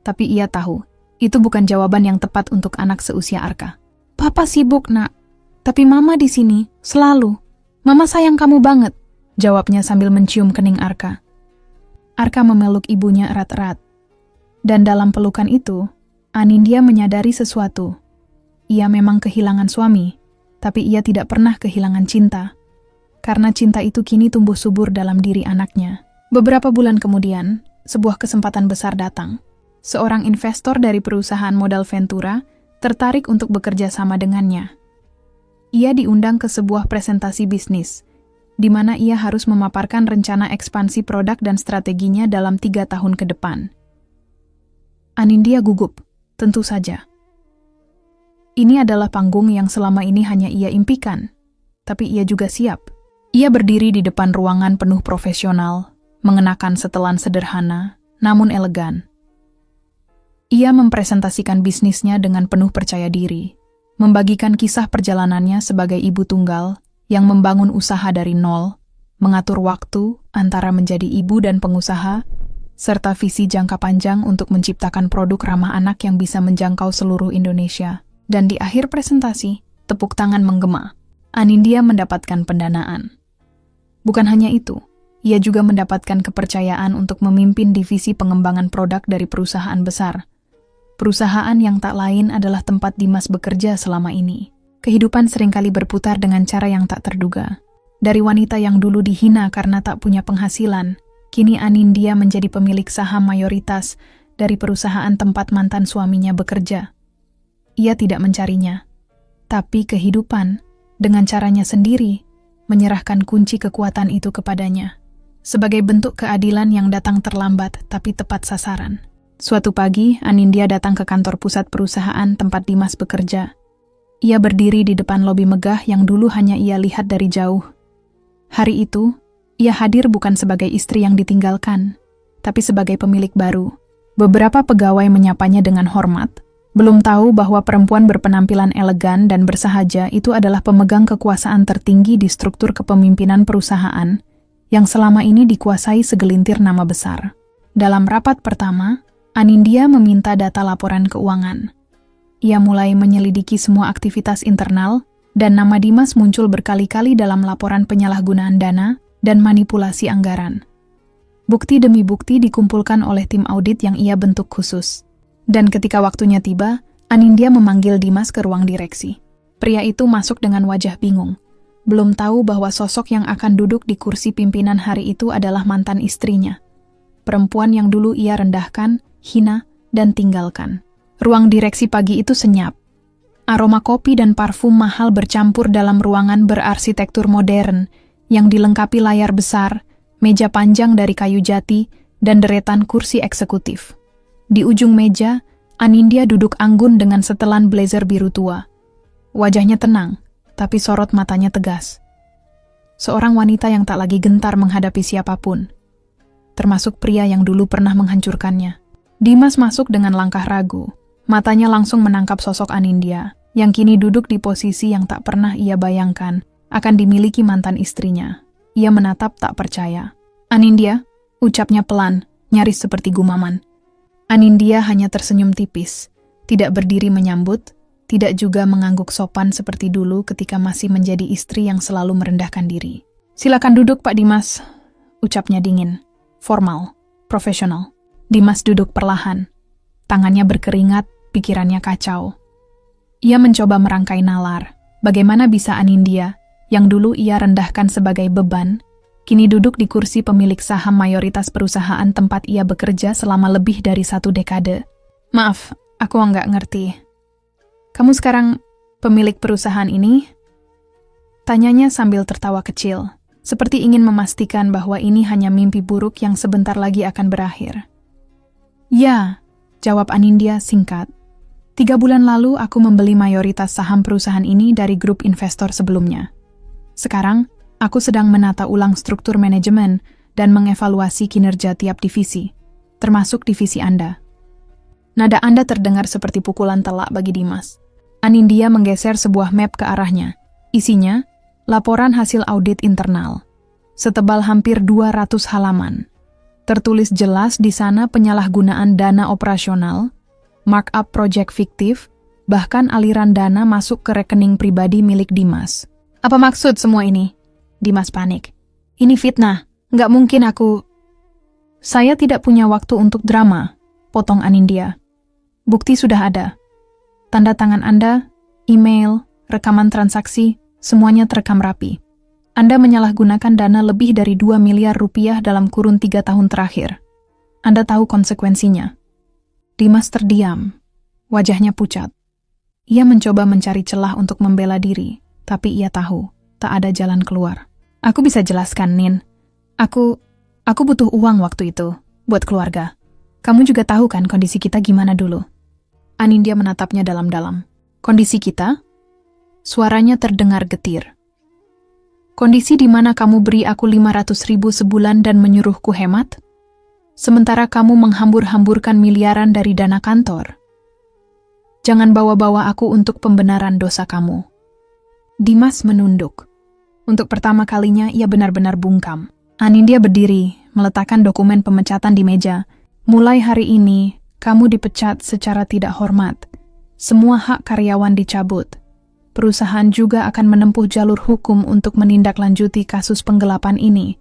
Tapi ia tahu, itu bukan jawaban yang tepat untuk anak seusia Arka. "Papa sibuk, Nak. Tapi Mama di sini, selalu. Mama sayang kamu banget," jawabnya sambil mencium kening Arka. Arka memeluk ibunya erat-erat. Dan dalam pelukan itu, Anindya menyadari sesuatu. Ia memang kehilangan suami, tapi ia tidak pernah kehilangan cinta. Karena cinta itu kini tumbuh subur dalam diri anaknya. Beberapa bulan kemudian, sebuah kesempatan besar datang. Seorang investor dari perusahaan modal Ventura tertarik untuk bekerja sama dengannya. Ia diundang ke sebuah presentasi bisnis, di mana ia harus memaparkan rencana ekspansi produk dan strateginya dalam 3 tahun ke depan. Anindya gugup, tentu saja. Ini adalah panggung yang selama ini hanya ia impikan, tapi ia juga siap. Ia berdiri di depan ruangan penuh profesional, mengenakan setelan sederhana, namun elegan. Ia mempresentasikan bisnisnya dengan penuh percaya diri, membagikan kisah perjalanannya sebagai ibu tunggal yang membangun usaha dari nol, mengatur waktu antara menjadi ibu dan pengusaha, serta visi jangka panjang untuk menciptakan produk ramah anak yang bisa menjangkau seluruh Indonesia. Dan di akhir presentasi, tepuk tangan menggema. Anindya mendapatkan pendanaan. Bukan hanya itu, ia juga mendapatkan kepercayaan untuk memimpin divisi pengembangan produk dari perusahaan besar. Perusahaan yang tak lain adalah tempat Dimas bekerja selama ini. Kehidupan seringkali berputar dengan cara yang tak terduga. Dari wanita yang dulu dihina karena tak punya penghasilan, kini Anindya menjadi pemilik saham mayoritas dari perusahaan tempat mantan suaminya bekerja. Ia tidak mencarinya, tapi kehidupan, dengan caranya sendiri, menyerahkan kunci kekuatan itu kepadanya. Sebagai bentuk keadilan yang datang terlambat tapi tepat sasaran. Suatu pagi, Anindya datang ke kantor pusat perusahaan tempat Dimas bekerja. Ia berdiri di depan lobi megah yang dulu hanya ia lihat dari jauh. Hari itu, ia hadir bukan sebagai istri yang ditinggalkan, tapi sebagai pemilik baru. Beberapa pegawai menyapanya dengan hormat, belum tahu bahwa perempuan berpenampilan elegan dan bersahaja itu adalah pemegang kekuasaan tertinggi di struktur kepemimpinan perusahaan yang selama ini dikuasai segelintir nama besar. Dalam rapat pertama, Anindya meminta data laporan keuangan. Ia mulai menyelidiki semua aktivitas internal, dan nama Dimas muncul berkali-kali dalam laporan penyalahgunaan dana dan manipulasi anggaran. Bukti demi bukti dikumpulkan oleh tim audit yang ia bentuk khusus. Dan ketika waktunya tiba, Anindya memanggil Dimas ke ruang direksi. Pria itu masuk dengan wajah bingung. Belum tahu bahwa sosok yang akan duduk di kursi pimpinan hari itu adalah mantan istrinya. Perempuan yang dulu ia rendahkan, hina, dan tinggalkan. Ruang direksi pagi itu senyap. Aroma kopi dan parfum mahal bercampur dalam ruangan berarsitektur modern yang dilengkapi layar besar, meja panjang dari kayu jati, dan deretan kursi eksekutif. Di ujung meja, Anindya duduk anggun dengan setelan blazer biru tua. Wajahnya tenang, tapi sorot matanya tegas. Seorang wanita yang tak lagi gentar menghadapi siapapun, termasuk pria yang dulu pernah menghancurkannya. Dimas masuk dengan langkah ragu. Matanya langsung menangkap sosok Anindya, yang kini duduk di posisi yang tak pernah ia bayangkan akan dimiliki mantan istrinya. Ia menatap tak percaya. "Anindya," ucapnya pelan, nyaris seperti gumaman. Anindya hanya tersenyum tipis, tidak berdiri menyambut, tidak juga mengangguk sopan seperti dulu ketika masih menjadi istri yang selalu merendahkan diri. "Silakan duduk, Pak Dimas," ucapnya dingin, formal, profesional. Dimas duduk perlahan. Tangannya berkeringat, pikirannya kacau. Ia mencoba merangkai nalar. Bagaimana bisa Anindya, yang dulu ia rendahkan sebagai beban, kini duduk di kursi pemilik saham mayoritas perusahaan tempat ia bekerja selama lebih dari 1 dekade. "Maaf, aku nggak ngerti. Kamu sekarang pemilik perusahaan ini?" Tanyanya sambil tertawa kecil, seperti ingin memastikan bahwa ini hanya mimpi buruk yang sebentar lagi akan berakhir. "Ya," jawab Anindya singkat. 3 bulan lalu aku membeli mayoritas saham perusahaan ini dari grup investor sebelumnya. Sekarang, aku sedang menata ulang struktur manajemen dan mengevaluasi kinerja tiap divisi, termasuk divisi Anda." Nada Anda terdengar seperti pukulan telak bagi Dimas. Anindya menggeser sebuah map ke arahnya. Isinya, laporan hasil audit internal. Setebal hampir 200 halaman. Tertulis jelas di sana penyalahgunaan dana operasional, markup proyek fiktif, bahkan aliran dana masuk ke rekening pribadi milik Dimas. "Apa maksud semua ini?" Dimas panik. "Ini fitnah, nggak mungkin aku..." "Saya tidak punya waktu untuk drama," potong Anindya. "Bukti sudah ada. Tanda tangan Anda, email, rekaman transaksi, semuanya terekam rapi. Anda menyalahgunakan dana lebih dari 2 miliar rupiah dalam kurun 3 tahun terakhir. Anda tahu konsekuensinya." Dimas terdiam, wajahnya pucat. Ia mencoba mencari celah untuk membela diri, tapi ia tahu, tak ada jalan keluar. "Aku bisa jelaskan, Nin. Aku butuh uang waktu itu, buat keluarga. Kamu juga tahu kan kondisi kita gimana dulu?" Anindya menatapnya dalam-dalam. "Kondisi kita?" Suaranya terdengar getir. "Kondisi di mana kamu beri aku 500.000 sebulan dan menyuruhku hemat? Sementara kamu menghambur-hamburkan miliaran dari dana kantor. Jangan bawa-bawa aku untuk pembenaran dosa kamu." Dimas menunduk. Untuk pertama kalinya ia benar-benar bungkam. Anindya berdiri, meletakkan dokumen pemecatan di meja. "Mulai hari ini, kamu dipecat secara tidak hormat. Semua hak karyawan dicabut. Perusahaan juga akan menempuh jalur hukum untuk menindaklanjuti kasus penggelapan ini.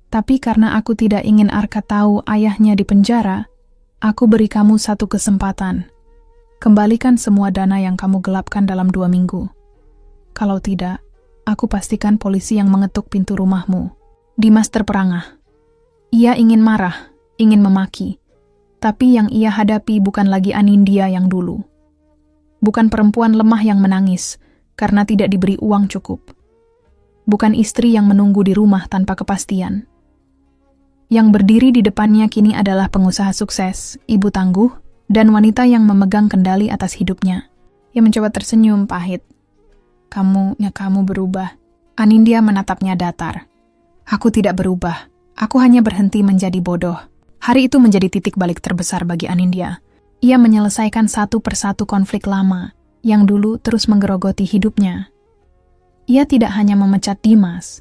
Tapi karena aku tidak ingin Arka tahu ayahnya di penjara, aku beri kamu 1 kesempatan. Kembalikan semua dana yang kamu gelapkan dalam 2 minggu. Kalau tidak, aku pastikan polisi yang mengetuk pintu rumahmu." Dimas terperangah. Ia ingin marah, ingin memaki. Tapi yang ia hadapi bukan lagi Anindya yang dulu. Bukan perempuan lemah yang menangis karena tidak diberi uang cukup. Bukan istri yang menunggu di rumah tanpa kepastian. Yang berdiri di depannya kini adalah pengusaha sukses, ibu tangguh, dan wanita yang memegang kendali atas hidupnya. Ia mencoba tersenyum pahit. Kamu berubah." Anindya menatapnya datar. "Aku tidak berubah. Aku hanya berhenti menjadi bodoh." Hari itu menjadi titik balik terbesar bagi Anindya. Ia menyelesaikan 1 persatu konflik lama yang dulu terus menggerogoti hidupnya. Ia tidak hanya memecat Dimas,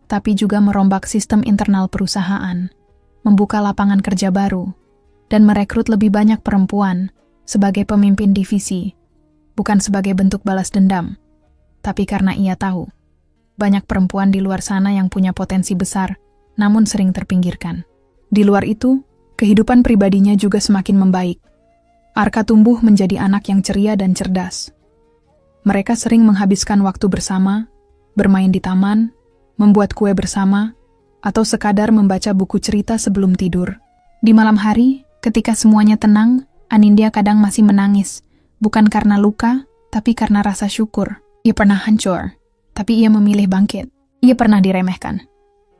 tapi juga merombak sistem internal perusahaan, membuka lapangan kerja baru, dan merekrut lebih banyak perempuan sebagai pemimpin divisi, bukan sebagai bentuk balas dendam, tapi karena ia tahu banyak perempuan di luar sana yang punya potensi besar, namun sering terpinggirkan. Di luar itu, kehidupan pribadinya juga semakin membaik. Arka tumbuh menjadi anak yang ceria dan cerdas. Mereka sering menghabiskan waktu bersama, bermain di taman, membuat kue bersama, atau sekadar membaca buku cerita sebelum tidur. Di malam hari, ketika semuanya tenang, Anindya kadang masih menangis, bukan karena luka, tapi karena rasa syukur. Ia pernah hancur, tapi ia memilih bangkit. Ia pernah diremehkan,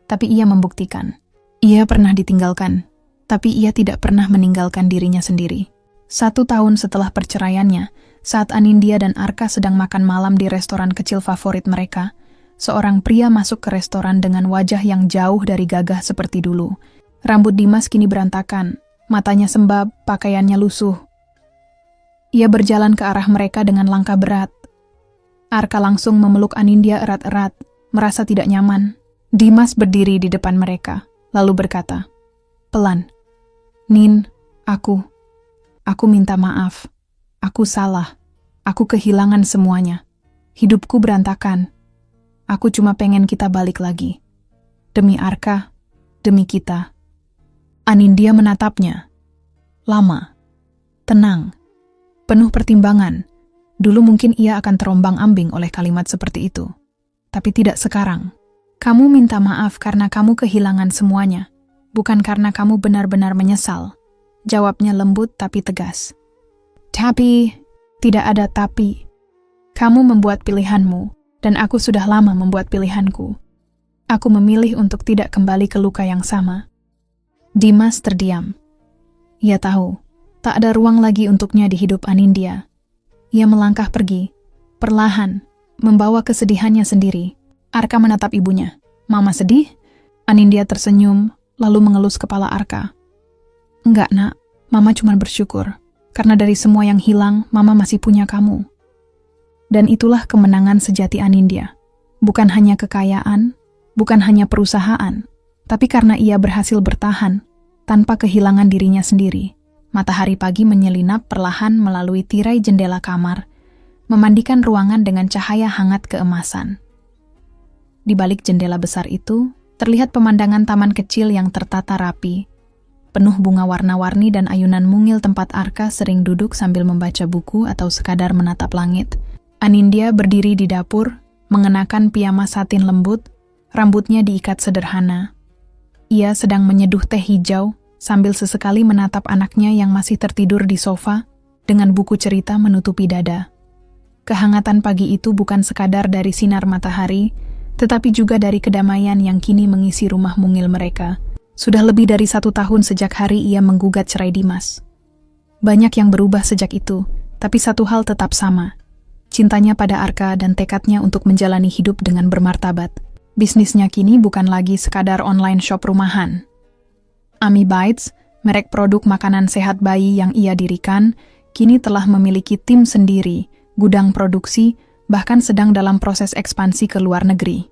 tapi ia membuktikan. Ia pernah ditinggalkan, tapi ia tidak pernah meninggalkan dirinya sendiri. 1 tahun setelah perceraiannya, saat Anindya dan Arka sedang makan malam di restoran kecil favorit mereka, seorang pria masuk ke restoran dengan wajah yang jauh dari gagah seperti dulu. Rambut Dimas kini berantakan, matanya sembab, pakaiannya lusuh. Ia berjalan ke arah mereka dengan langkah berat. Arka langsung memeluk Anindya erat-erat, merasa tidak nyaman. Dimas berdiri di depan mereka, lalu berkata, "Pelan, Nin, aku minta maaf. Aku salah. Aku kehilangan semuanya. Hidupku berantakan. Aku cuma pengen kita balik lagi. Demi Arka, demi kita." Anindya menatapnya. Lama, tenang, penuh pertimbangan. Dulu mungkin ia akan terombang-ambing oleh kalimat seperti itu. Tapi tidak sekarang. Kamu minta maaf karena kamu kehilangan semuanya, bukan karena kamu benar-benar menyesal. Jawabnya lembut tapi tegas. Tapi, tidak ada tapi. Kamu membuat pilihanmu, dan aku sudah lama membuat pilihanku. Aku memilih untuk tidak kembali ke luka yang sama. Dimas terdiam. Ia tahu, tak ada ruang lagi untuknya di hidup Anindya. Ia melangkah pergi, perlahan, membawa kesedihannya sendiri. Arka menatap ibunya. "Mama sedih?" Anindya tersenyum, lalu mengelus kepala Arka. "Enggak, Nak. Mama cuma bersyukur. Karena dari semua yang hilang, Mama masih punya kamu." Dan itulah kemenangan sejati Anindya. Bukan hanya kekayaan, bukan hanya perusahaan, tapi karena ia berhasil bertahan, tanpa kehilangan dirinya sendiri. Matahari pagi menyelinap perlahan melalui tirai jendela kamar, memandikan ruangan dengan cahaya hangat keemasan. Di balik jendela besar itu, terlihat pemandangan taman kecil yang tertata rapi, penuh bunga warna-warni dan ayunan mungil tempat Arka sering duduk sambil membaca buku atau sekadar menatap langit. Anindya berdiri di dapur, mengenakan piyama satin lembut, rambutnya diikat sederhana. Ia sedang menyeduh teh hijau sambil sesekali menatap anaknya yang masih tertidur di sofa dengan buku cerita menutupi dada. Kehangatan pagi itu bukan sekadar dari sinar matahari, tetapi juga dari kedamaian yang kini mengisi rumah mungil mereka. Sudah lebih dari 1 tahun sejak hari ia menggugat cerai Dimas. Banyak yang berubah sejak itu, tapi satu hal tetap sama. Cintanya pada Arka dan tekadnya untuk menjalani hidup dengan bermartabat. Bisnisnya kini bukan lagi sekadar online shop rumahan. Ami Bites, merek produk makanan sehat bayi yang ia dirikan, kini telah memiliki tim sendiri, gudang produksi, bahkan sedang dalam proses ekspansi ke luar negeri.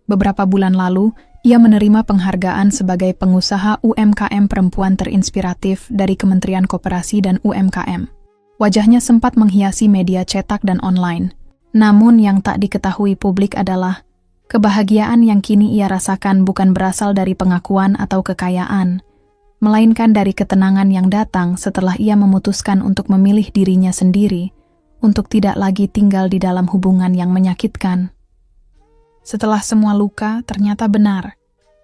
Beberapa bulan lalu, ia menerima penghargaan sebagai pengusaha UMKM perempuan terinspiratif dari Kementerian Koperasi dan UMKM. Wajahnya sempat menghiasi media cetak dan online. Namun yang tak diketahui publik adalah kebahagiaan yang kini ia rasakan bukan berasal dari pengakuan atau kekayaan, melainkan dari ketenangan yang datang setelah ia memutuskan untuk memilih dirinya sendiri, untuk tidak lagi tinggal di dalam hubungan yang menyakitkan. Setelah semua luka, ternyata benar.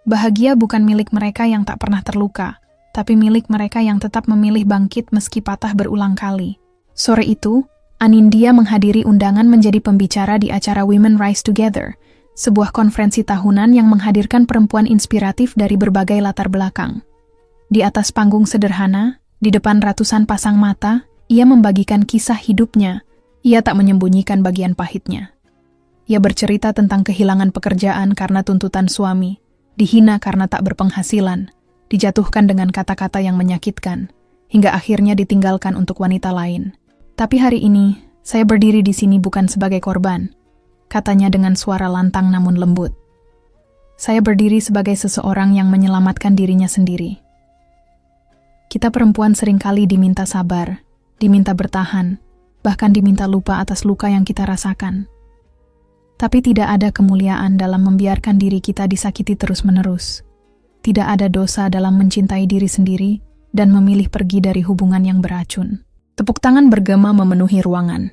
Bahagia bukan milik mereka yang tak pernah terluka, tapi milik mereka yang tetap memilih bangkit meski patah berulang kali. Sore itu, Anindya menghadiri undangan menjadi pembicara di acara Women Rise Together, sebuah konferensi tahunan yang menghadirkan perempuan inspiratif dari berbagai latar belakang. Di atas panggung sederhana, di depan ratusan pasang mata, ia membagikan kisah hidupnya. Ia tak menyembunyikan bagian pahitnya. Ia bercerita tentang kehilangan pekerjaan karena tuntutan suami, dihina karena tak berpenghasilan, dijatuhkan dengan kata-kata yang menyakitkan, hingga akhirnya ditinggalkan untuk wanita lain. Tapi hari ini, saya berdiri di sini bukan sebagai korban, katanya dengan suara lantang namun lembut. Saya berdiri sebagai seseorang yang menyelamatkan dirinya sendiri. Kita perempuan seringkali diminta sabar, diminta bertahan, bahkan diminta lupa atas luka yang kita rasakan. Tapi tidak ada kemuliaan dalam membiarkan diri kita disakiti terus-menerus. Tidak ada dosa dalam mencintai diri sendiri dan memilih pergi dari hubungan yang beracun. Tepuk tangan bergema memenuhi ruangan.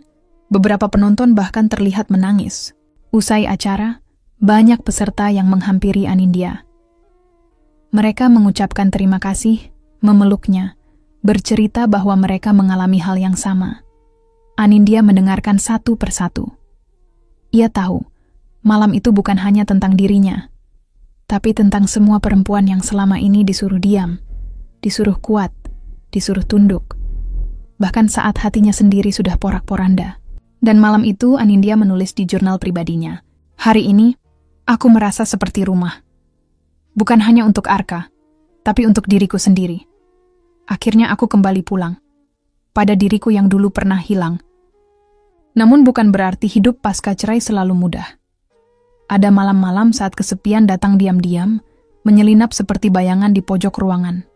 Beberapa penonton bahkan terlihat menangis. Usai acara, banyak peserta yang menghampiri Anindya. Mereka mengucapkan terima kasih, memeluknya, bercerita bahwa mereka mengalami hal yang sama. Anindya mendengarkan satu persatu. Ia tahu, malam itu bukan hanya tentang dirinya, tapi tentang semua perempuan yang selama ini disuruh diam, disuruh kuat, disuruh tunduk. Bahkan saat hatinya sendiri sudah porak-poranda. Dan malam itu Anindya menulis di jurnal pribadinya, "Hari ini, aku merasa seperti rumah. Bukan hanya untuk Arka, tapi untuk diriku sendiri. Akhirnya aku kembali pulang, pada diriku yang dulu pernah hilang. Namun bukan berarti hidup pasca cerai selalu mudah. Ada malam-malam saat kesepian datang diam-diam, menyelinap seperti bayangan di pojok ruangan.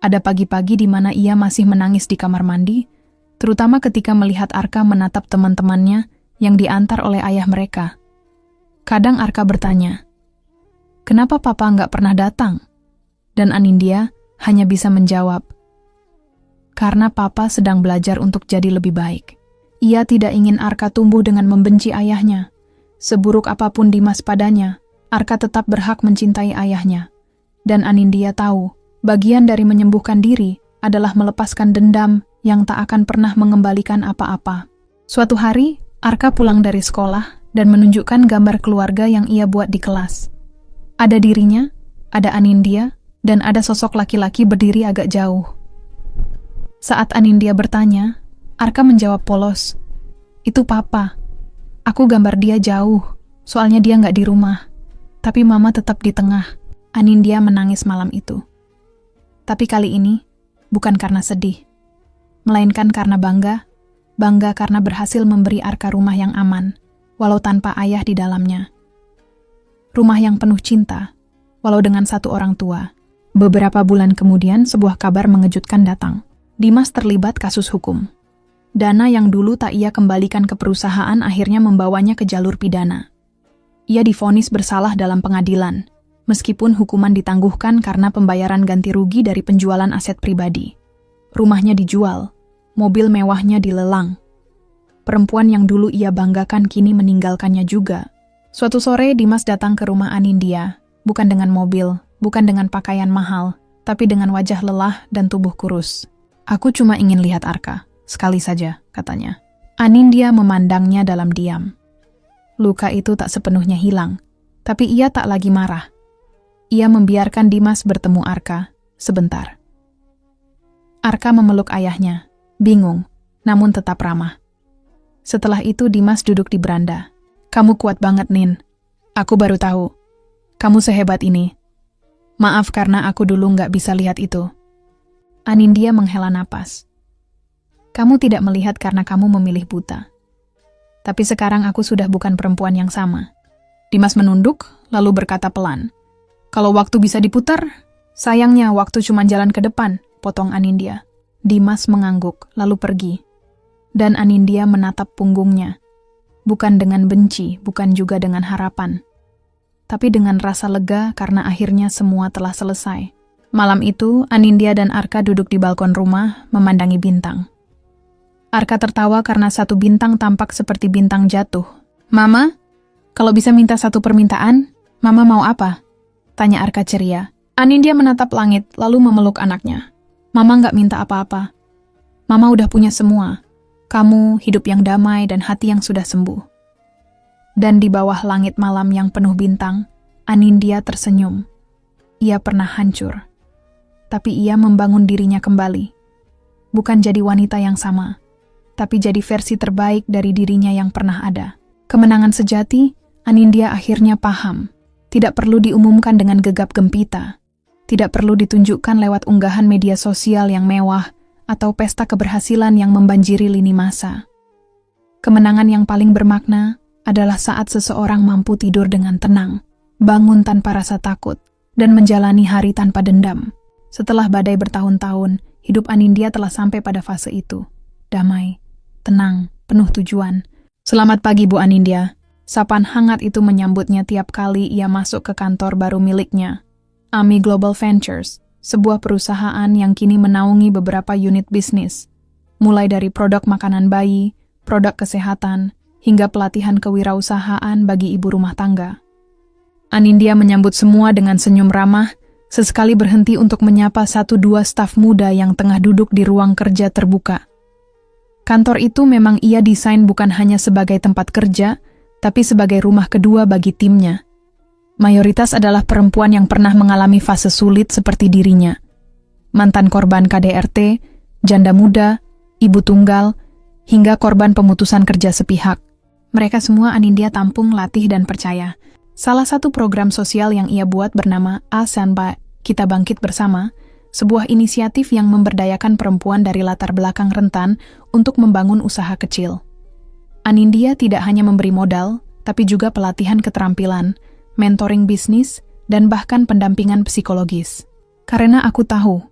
Ada pagi-pagi di mana ia masih menangis di kamar mandi, terutama ketika melihat Arka menatap teman-temannya yang diantar oleh ayah mereka. Kadang Arka bertanya, "Kenapa papa nggak pernah datang?" Dan Anindya hanya bisa menjawab, "Karena papa sedang belajar untuk jadi lebih baik." Ia tidak ingin Arka tumbuh dengan membenci ayahnya. Seburuk apapun Dimas padanya, Arka tetap berhak mencintai ayahnya. Dan Anindya tahu, bagian dari menyembuhkan diri adalah melepaskan dendam yang tak akan pernah mengembalikan apa-apa. Suatu hari, Arka pulang dari sekolah dan menunjukkan gambar keluarga yang ia buat di kelas. Ada dirinya, ada Anindya, dan ada sosok laki-laki berdiri agak jauh. Saat Anindya bertanya, Arka menjawab polos, "Itu papa. Aku gambar dia jauh, soalnya dia nggak di rumah. Tapi mama tetap di tengah." Anindya menangis malam itu. Tapi kali ini, bukan karena sedih, melainkan karena bangga karena berhasil memberi Arka rumah yang aman, walau tanpa ayah di dalamnya. Rumah yang penuh cinta, walau dengan satu orang tua. Beberapa bulan kemudian, sebuah kabar mengejutkan datang. Dimas terlibat kasus hukum. Dana yang dulu tak ia kembalikan ke perusahaan akhirnya membawanya ke jalur pidana. Ia divonis bersalah dalam pengadilan, meskipun hukuman ditangguhkan karena pembayaran ganti rugi dari penjualan aset pribadi. Rumahnya dijual, mobil mewahnya dilelang. Perempuan yang dulu ia banggakan kini meninggalkannya juga. Suatu sore Dimas datang ke rumah Anindya, bukan dengan mobil, bukan dengan pakaian mahal, tapi dengan wajah lelah dan tubuh kurus. "Aku cuma ingin lihat Arka, sekali saja," katanya. Anindya memandangnya dalam diam. Luka itu tak sepenuhnya hilang, tapi ia tak lagi marah. Ia membiarkan Dimas bertemu Arka sebentar. Arka memeluk ayahnya, bingung, namun tetap ramah. Setelah itu Dimas duduk di beranda. "Kamu kuat banget, Nin. Aku baru tahu. Kamu sehebat ini. Maaf karena aku dulu nggak bisa lihat itu." Anindya menghela napas. "Kamu tidak melihat karena kamu memilih buta. Tapi sekarang aku sudah bukan perempuan yang sama." Dimas menunduk, lalu berkata pelan, "Kalau waktu bisa diputar, sayangnya waktu cuma jalan ke depan," potong Anindya. Dimas mengangguk, lalu pergi. Dan Anindya menatap punggungnya. Bukan dengan benci, bukan juga dengan harapan. Tapi dengan rasa lega karena akhirnya semua telah selesai. Malam itu, Anindya dan Arka duduk di balkon rumah, memandangi bintang. Arka tertawa karena satu bintang tampak seperti bintang jatuh. "Mama, kalau bisa minta satu permintaan, Mama mau apa?" tanya Arka ceria. Anindya menatap langit, lalu memeluk anaknya. "Mama nggak minta apa-apa. Mama udah punya semua. Kamu, hidup yang damai, dan hati yang sudah sembuh." Dan di bawah langit malam yang penuh bintang, Anindya tersenyum. Ia pernah hancur. Tapi ia membangun dirinya kembali. Bukan jadi wanita yang sama, tapi jadi versi terbaik dari dirinya yang pernah ada. Kemenangan sejati, Anindya akhirnya paham. Tidak perlu diumumkan dengan gegap gempita. Tidak perlu ditunjukkan lewat unggahan media sosial yang mewah atau pesta keberhasilan yang membanjiri lini masa. Kemenangan yang paling bermakna adalah saat seseorang mampu tidur dengan tenang, bangun tanpa rasa takut, dan menjalani hari tanpa dendam. Setelah badai bertahun-tahun, hidup Anindya telah sampai pada fase itu. Damai, tenang, penuh tujuan. Selamat pagi, Bu Anindya. Sapaan hangat itu menyambutnya tiap kali ia masuk ke kantor baru miliknya, AMI Global Ventures, sebuah perusahaan yang kini menaungi beberapa unit bisnis, mulai dari produk makanan bayi, produk kesehatan, hingga pelatihan kewirausahaan bagi ibu rumah tangga. Anindya menyambut semua dengan senyum ramah, sesekali berhenti untuk menyapa 1-2 staf muda yang tengah duduk di ruang kerja terbuka. Kantor itu memang ia desain bukan hanya sebagai tempat kerja, tapi sebagai rumah kedua bagi timnya. Mayoritas adalah perempuan yang pernah mengalami fase sulit seperti dirinya. Mantan korban KDRT, janda muda, ibu tunggal, hingga korban pemutusan kerja sepihak. Mereka semua Anindya tampung, latih, dan percaya. Salah satu program sosial yang ia buat bernama Asanba, Kita Bangkit Bersama, sebuah inisiatif yang memberdayakan perempuan dari latar belakang rentan untuk membangun usaha kecil. Anindya tidak hanya memberi modal, tapi juga pelatihan keterampilan, mentoring bisnis, dan bahkan pendampingan psikologis. Karena aku tahu,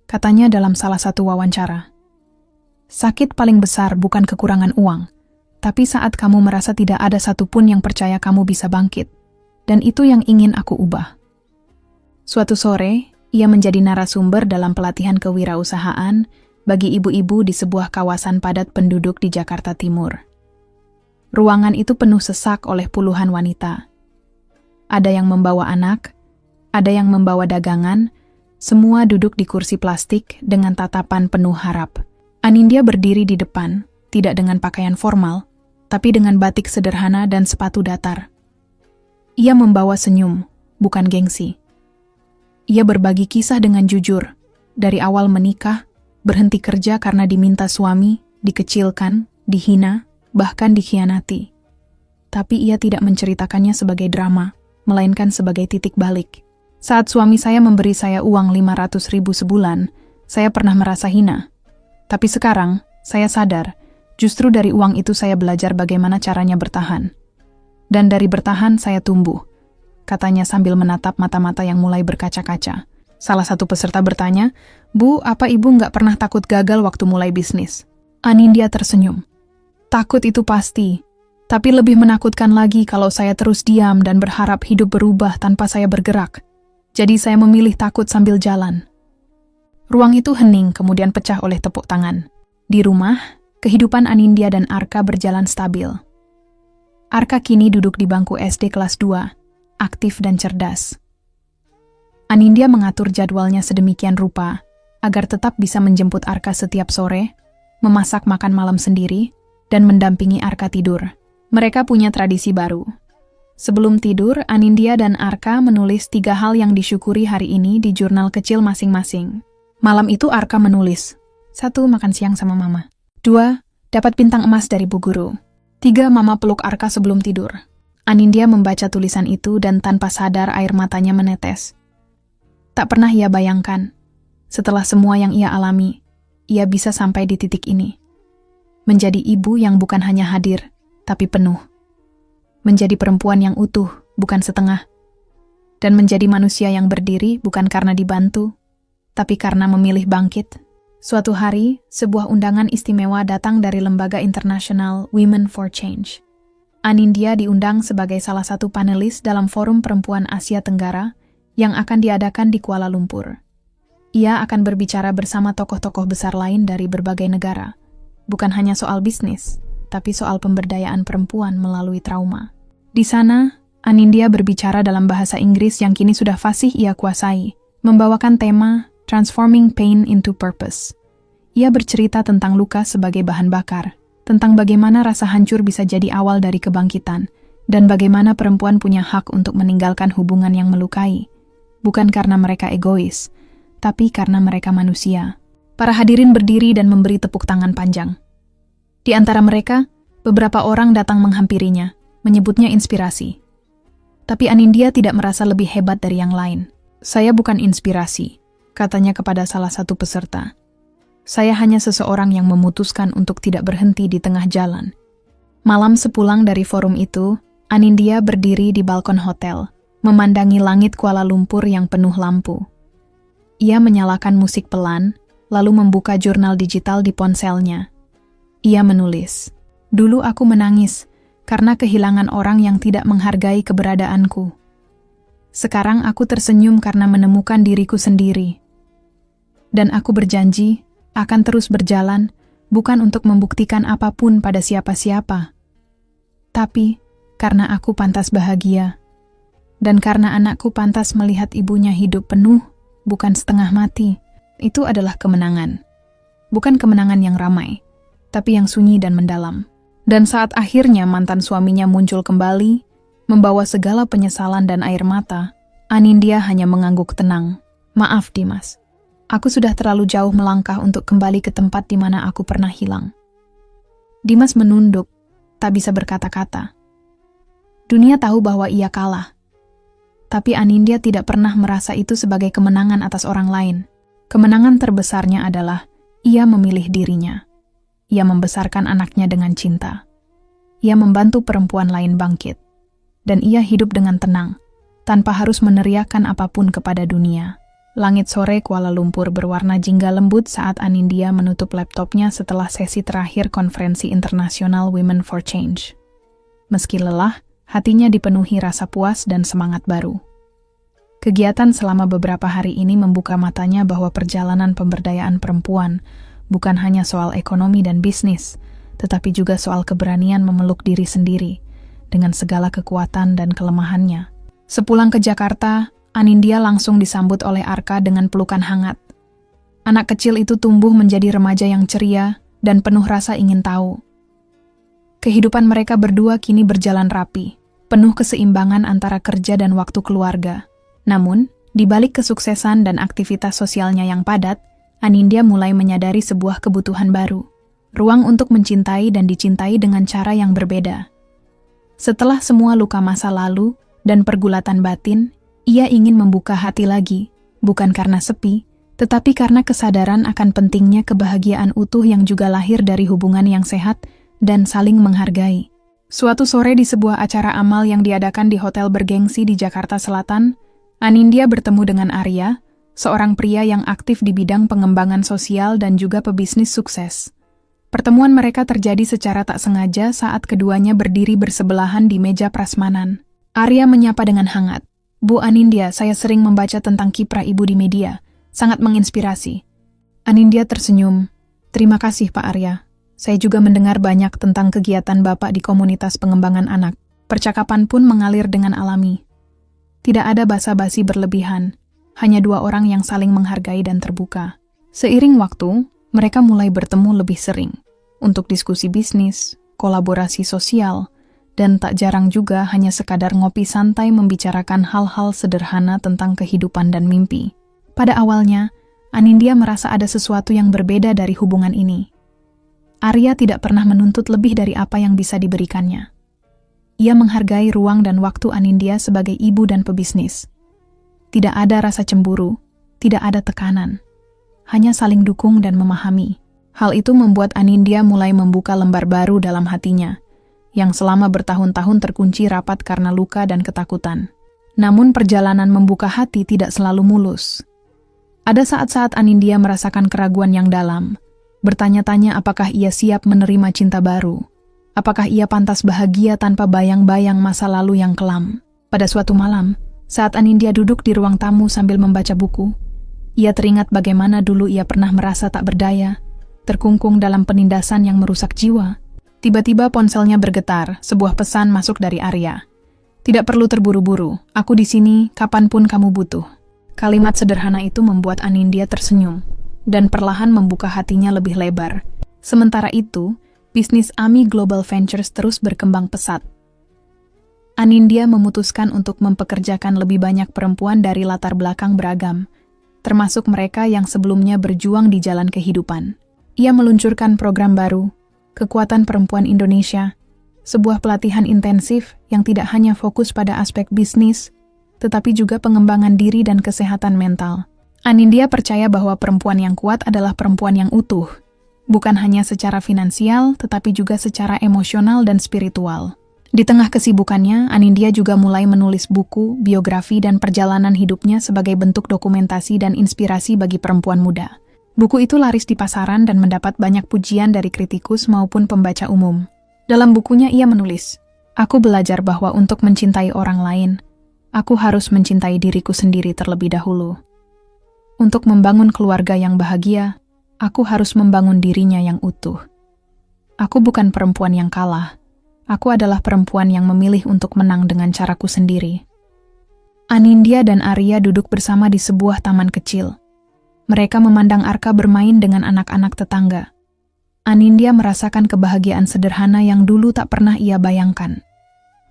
katanya dalam salah satu wawancara, sakit paling besar bukan kekurangan uang, tapi saat kamu merasa tidak ada satupun yang percaya kamu bisa bangkit. Dan itu yang ingin aku ubah. Suatu sore, ia menjadi narasumber dalam pelatihan kewirausahaan bagi ibu-ibu di sebuah kawasan padat penduduk di Jakarta Timur. Ruangan itu penuh sesak oleh puluhan wanita. Ada yang membawa anak, ada yang membawa dagangan, semua duduk di kursi plastik dengan tatapan penuh harap. Anindya berdiri di depan, tidak dengan pakaian formal, tapi dengan batik sederhana dan sepatu datar. Ia membawa senyum, bukan gengsi. Ia berbagi kisah dengan jujur, dari awal menikah, berhenti kerja karena diminta suami, dikecilkan, dihina, bahkan dikhianati. Tapi ia tidak menceritakannya sebagai drama, melainkan sebagai titik balik. Saat suami saya memberi saya uang 500.000 sebulan, saya pernah merasa hina. Tapi sekarang, saya sadar, justru dari uang itu saya belajar bagaimana caranya bertahan. Dan dari bertahan saya tumbuh, katanya sambil menatap mata-mata yang mulai berkaca-kaca. Salah satu peserta bertanya, "Bu, apa ibu nggak pernah takut gagal waktu mulai bisnis?" Anindya tersenyum. Takut itu pasti, tapi lebih menakutkan lagi kalau saya terus diam dan berharap hidup berubah tanpa saya bergerak. Jadi saya memilih takut sambil jalan. Ruang itu hening kemudian pecah oleh tepuk tangan. Di rumah, kehidupan Anindya dan Arka berjalan stabil. Arka kini duduk di bangku SD kelas 2, aktif dan cerdas. Anindya mengatur jadwalnya sedemikian rupa agar tetap bisa menjemput Arka setiap sore, memasak makan malam sendiri, dan mendampingi Arka tidur. Mereka punya tradisi baru. Sebelum tidur, Anindya dan Arka menulis 3 hal yang disyukuri hari ini di jurnal kecil masing-masing. Malam itu Arka menulis, 1. Makan siang sama mama. 2. Dapat bintang emas dari bu guru. 3. Mama peluk Arka sebelum tidur. Anindya membaca tulisan itu dan tanpa sadar air matanya menetes. Tak pernah ia bayangkan, setelah semua yang ia alami, ia bisa sampai di titik ini. Menjadi ibu yang bukan hanya hadir, tapi penuh. Menjadi perempuan yang utuh, bukan setengah. Dan menjadi manusia yang berdiri bukan karena dibantu, tapi karena memilih bangkit. Suatu hari, sebuah undangan istimewa datang dari lembaga internasional Women for Change. Anindya diundang sebagai salah satu panelis dalam Forum Perempuan Asia Tenggara yang akan diadakan di Kuala Lumpur. Ia akan berbicara bersama tokoh-tokoh besar lain dari berbagai negara. Bukan hanya soal bisnis, tapi soal pemberdayaan perempuan melalui trauma. Di sana, Anindya berbicara dalam bahasa Inggris yang kini sudah fasih ia kuasai, membawakan tema Transforming Pain into Purpose. Ia bercerita tentang luka sebagai bahan bakar, tentang bagaimana rasa hancur bisa jadi awal dari kebangkitan, dan bagaimana perempuan punya hak untuk meninggalkan hubungan yang melukai, bukan karena mereka egois, tapi karena mereka manusia. Para hadirin berdiri dan memberi tepuk tangan panjang. Di antara mereka, beberapa orang datang menghampirinya, menyebutnya inspirasi. Tapi Anindya tidak merasa lebih hebat dari yang lain. "Saya bukan inspirasi," katanya kepada salah satu peserta. "Saya hanya seseorang yang memutuskan untuk tidak berhenti di tengah jalan." Malam sepulang dari forum itu, Anindya berdiri di balkon hotel, memandangi langit Kuala Lumpur yang penuh lampu. Ia menyalakan musik pelan, lalu membuka jurnal digital di ponselnya. Ia menulis, "Dulu aku menangis karena kehilangan orang yang tidak menghargai keberadaanku. Sekarang aku tersenyum karena menemukan diriku sendiri. Dan aku berjanji akan terus berjalan, bukan untuk membuktikan apapun pada siapa-siapa, tapi karena aku pantas bahagia. Dan karena anakku pantas melihat ibunya hidup penuh, bukan setengah mati." Itu adalah kemenangan. Bukan kemenangan yang ramai, tapi yang sunyi dan mendalam. Dan saat akhirnya mantan suaminya muncul kembali, membawa segala penyesalan dan air mata, Anindya hanya mengangguk tenang. "Maaf, Dimas. Aku sudah terlalu jauh melangkah untuk kembali ke tempat di mana aku pernah hilang." Dimas menunduk, tak bisa berkata-kata. Dunia tahu bahwa ia kalah. Tapi Anindya tidak pernah merasa itu sebagai kemenangan atas orang lain. Kemenangan terbesarnya adalah ia memilih dirinya. Ia membesarkan anaknya dengan cinta. Ia membantu perempuan lain bangkit. Dan ia hidup dengan tenang, tanpa harus meneriakkan apapun kepada dunia. Langit sore Kuala Lumpur berwarna jingga lembut saat Anindya menutup laptopnya setelah sesi terakhir konferensi internasional Women for Change. Meski lelah, hatinya dipenuhi rasa puas dan semangat baru. Kegiatan selama beberapa hari ini membuka matanya bahwa perjalanan pemberdayaan perempuan bukan hanya soal ekonomi dan bisnis, tetapi juga soal keberanian memeluk diri sendiri dengan segala kekuatan dan kelemahannya. Sepulang ke Jakarta, Anindya langsung disambut oleh Arka dengan pelukan hangat. Anak kecil itu tumbuh menjadi remaja yang ceria dan penuh rasa ingin tahu. Kehidupan mereka berdua kini berjalan rapi, penuh keseimbangan antara kerja dan waktu keluarga. Namun, di balik kesuksesan dan aktivitas sosialnya yang padat, Anindya mulai menyadari sebuah kebutuhan baru, ruang untuk mencintai dan dicintai dengan cara yang berbeda. Setelah semua luka masa lalu dan pergulatan batin, ia ingin membuka hati lagi, bukan karena sepi, tetapi karena kesadaran akan pentingnya kebahagiaan utuh yang juga lahir dari hubungan yang sehat dan saling menghargai. Suatu sore di sebuah acara amal yang diadakan di hotel bergengsi di Jakarta Selatan, Anindya bertemu dengan Arya, seorang pria yang aktif di bidang pengembangan sosial dan juga pebisnis sukses. Pertemuan mereka terjadi secara tak sengaja saat keduanya berdiri bersebelahan di meja prasmanan. Arya menyapa dengan hangat. "Bu Anindya, saya sering membaca tentang kiprah ibu di media. Sangat menginspirasi." Anindya tersenyum. "Terima kasih, Pak Arya. Saya juga mendengar banyak tentang kegiatan Bapak di komunitas pengembangan anak." Percakapan pun mengalir dengan alami. Tidak ada basa-basi berlebihan, hanya dua orang yang saling menghargai dan terbuka. Seiring waktu, mereka mulai bertemu lebih sering untuk diskusi bisnis, kolaborasi sosial, dan tak jarang juga hanya sekadar ngopi santai membicarakan hal-hal sederhana tentang kehidupan dan mimpi. Pada awalnya, Anindya merasa ada sesuatu yang berbeda dari hubungan ini. Arya tidak pernah menuntut lebih dari apa yang bisa diberikannya. Ia menghargai ruang dan waktu Anindya sebagai ibu dan pebisnis. Tidak ada rasa cemburu, tidak ada tekanan. Hanya saling dukung dan memahami. Hal itu membuat Anindya mulai membuka lembar baru dalam hatinya, yang selama bertahun-tahun terkunci rapat karena luka dan ketakutan. Namun perjalanan membuka hati tidak selalu mulus. Ada saat-saat Anindya merasakan keraguan yang dalam, bertanya-tanya apakah ia siap menerima cinta baru. Apakah ia pantas bahagia tanpa bayang-bayang masa lalu yang kelam? Pada suatu malam, saat Anindya duduk di ruang tamu sambil membaca buku, ia teringat bagaimana dulu ia pernah merasa tak berdaya, terkungkung dalam penindasan yang merusak jiwa. Tiba-tiba ponselnya bergetar, sebuah pesan masuk dari Arya. "Tidak perlu terburu-buru, aku di sini kapanpun kamu butuh." Kalimat sederhana itu membuat Anindya tersenyum, dan perlahan membuka hatinya lebih lebar. Sementara itu, bisnis AMI Global Ventures terus berkembang pesat. Anindya memutuskan untuk mempekerjakan lebih banyak perempuan dari latar belakang beragam, termasuk mereka yang sebelumnya berjuang di jalan kehidupan. Ia meluncurkan program baru, Kekuatan Perempuan Indonesia, sebuah pelatihan intensif yang tidak hanya fokus pada aspek bisnis, tetapi juga pengembangan diri dan kesehatan mental. Anindya percaya bahwa perempuan yang kuat adalah perempuan yang utuh, bukan hanya secara finansial, tetapi juga secara emosional dan spiritual. Di tengah kesibukannya, Anindya juga mulai menulis buku, biografi, dan perjalanan hidupnya sebagai bentuk dokumentasi dan inspirasi bagi perempuan muda. Buku itu laris di pasaran dan mendapat banyak pujian dari kritikus maupun pembaca umum. Dalam bukunya ia menulis, "Aku belajar bahwa untuk mencintai orang lain, aku harus mencintai diriku sendiri terlebih dahulu. Untuk membangun keluarga yang bahagia, aku harus membangun dirinya yang utuh. Aku bukan perempuan yang kalah. Aku adalah perempuan yang memilih untuk menang dengan caraku sendiri." Anindya dan Arya duduk bersama di sebuah taman kecil. Mereka memandang Arka bermain dengan anak-anak tetangga. Anindya merasakan kebahagiaan sederhana yang dulu tak pernah ia bayangkan.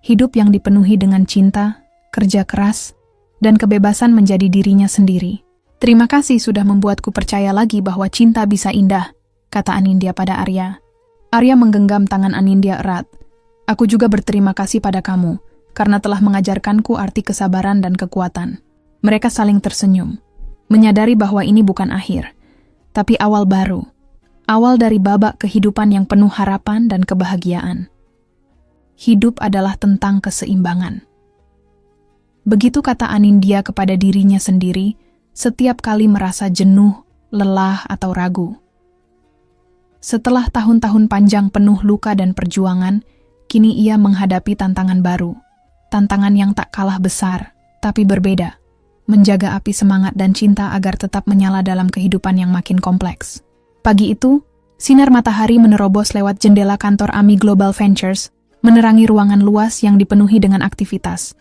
Hidup yang dipenuhi dengan cinta, kerja keras, dan kebebasan menjadi dirinya sendiri. "Terima kasih sudah membuatku percaya lagi bahwa cinta bisa indah," kata Anindya pada Arya. Arya menggenggam tangan Anindya erat. "Aku juga berterima kasih pada kamu, karena telah mengajarkanku arti kesabaran dan kekuatan." Mereka saling tersenyum, menyadari bahwa ini bukan akhir, tapi awal baru. Awal dari babak kehidupan yang penuh harapan dan kebahagiaan. Hidup adalah tentang keseimbangan. Begitu kata Anindya kepada dirinya sendiri, setiap kali merasa jenuh, lelah, atau ragu. Setelah tahun-tahun panjang penuh luka dan perjuangan, kini ia menghadapi tantangan baru. Tantangan yang tak kalah besar, tapi berbeda. Menjaga api semangat dan cinta agar tetap menyala dalam kehidupan yang makin kompleks. Pagi itu, sinar matahari menerobos lewat jendela kantor AMI Global Ventures, menerangi ruangan luas yang dipenuhi dengan aktivitas.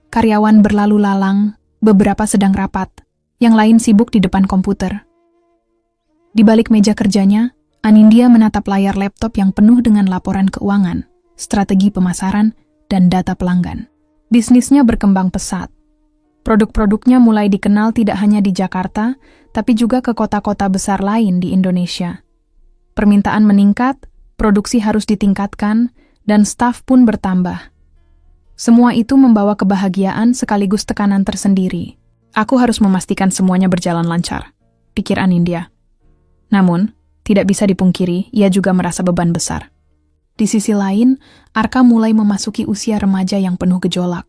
Karyawan berlalu lalang, beberapa sedang rapat, yang lain sibuk di depan komputer. Di balik meja kerjanya, Anindya menatap layar laptop yang penuh dengan laporan keuangan, strategi pemasaran, dan data pelanggan. Bisnisnya berkembang pesat. Produk-produknya mulai dikenal tidak hanya di Jakarta, tapi juga ke kota-kota besar lain di Indonesia. Permintaan meningkat, produksi harus ditingkatkan, dan staf pun bertambah. Semua itu membawa kebahagiaan sekaligus tekanan tersendiri. "Aku harus memastikan semuanya berjalan lancar," pikir Anindya. Namun, tidak bisa dipungkiri, ia juga merasa beban besar. Di sisi lain, Arka mulai memasuki usia remaja yang penuh gejolak.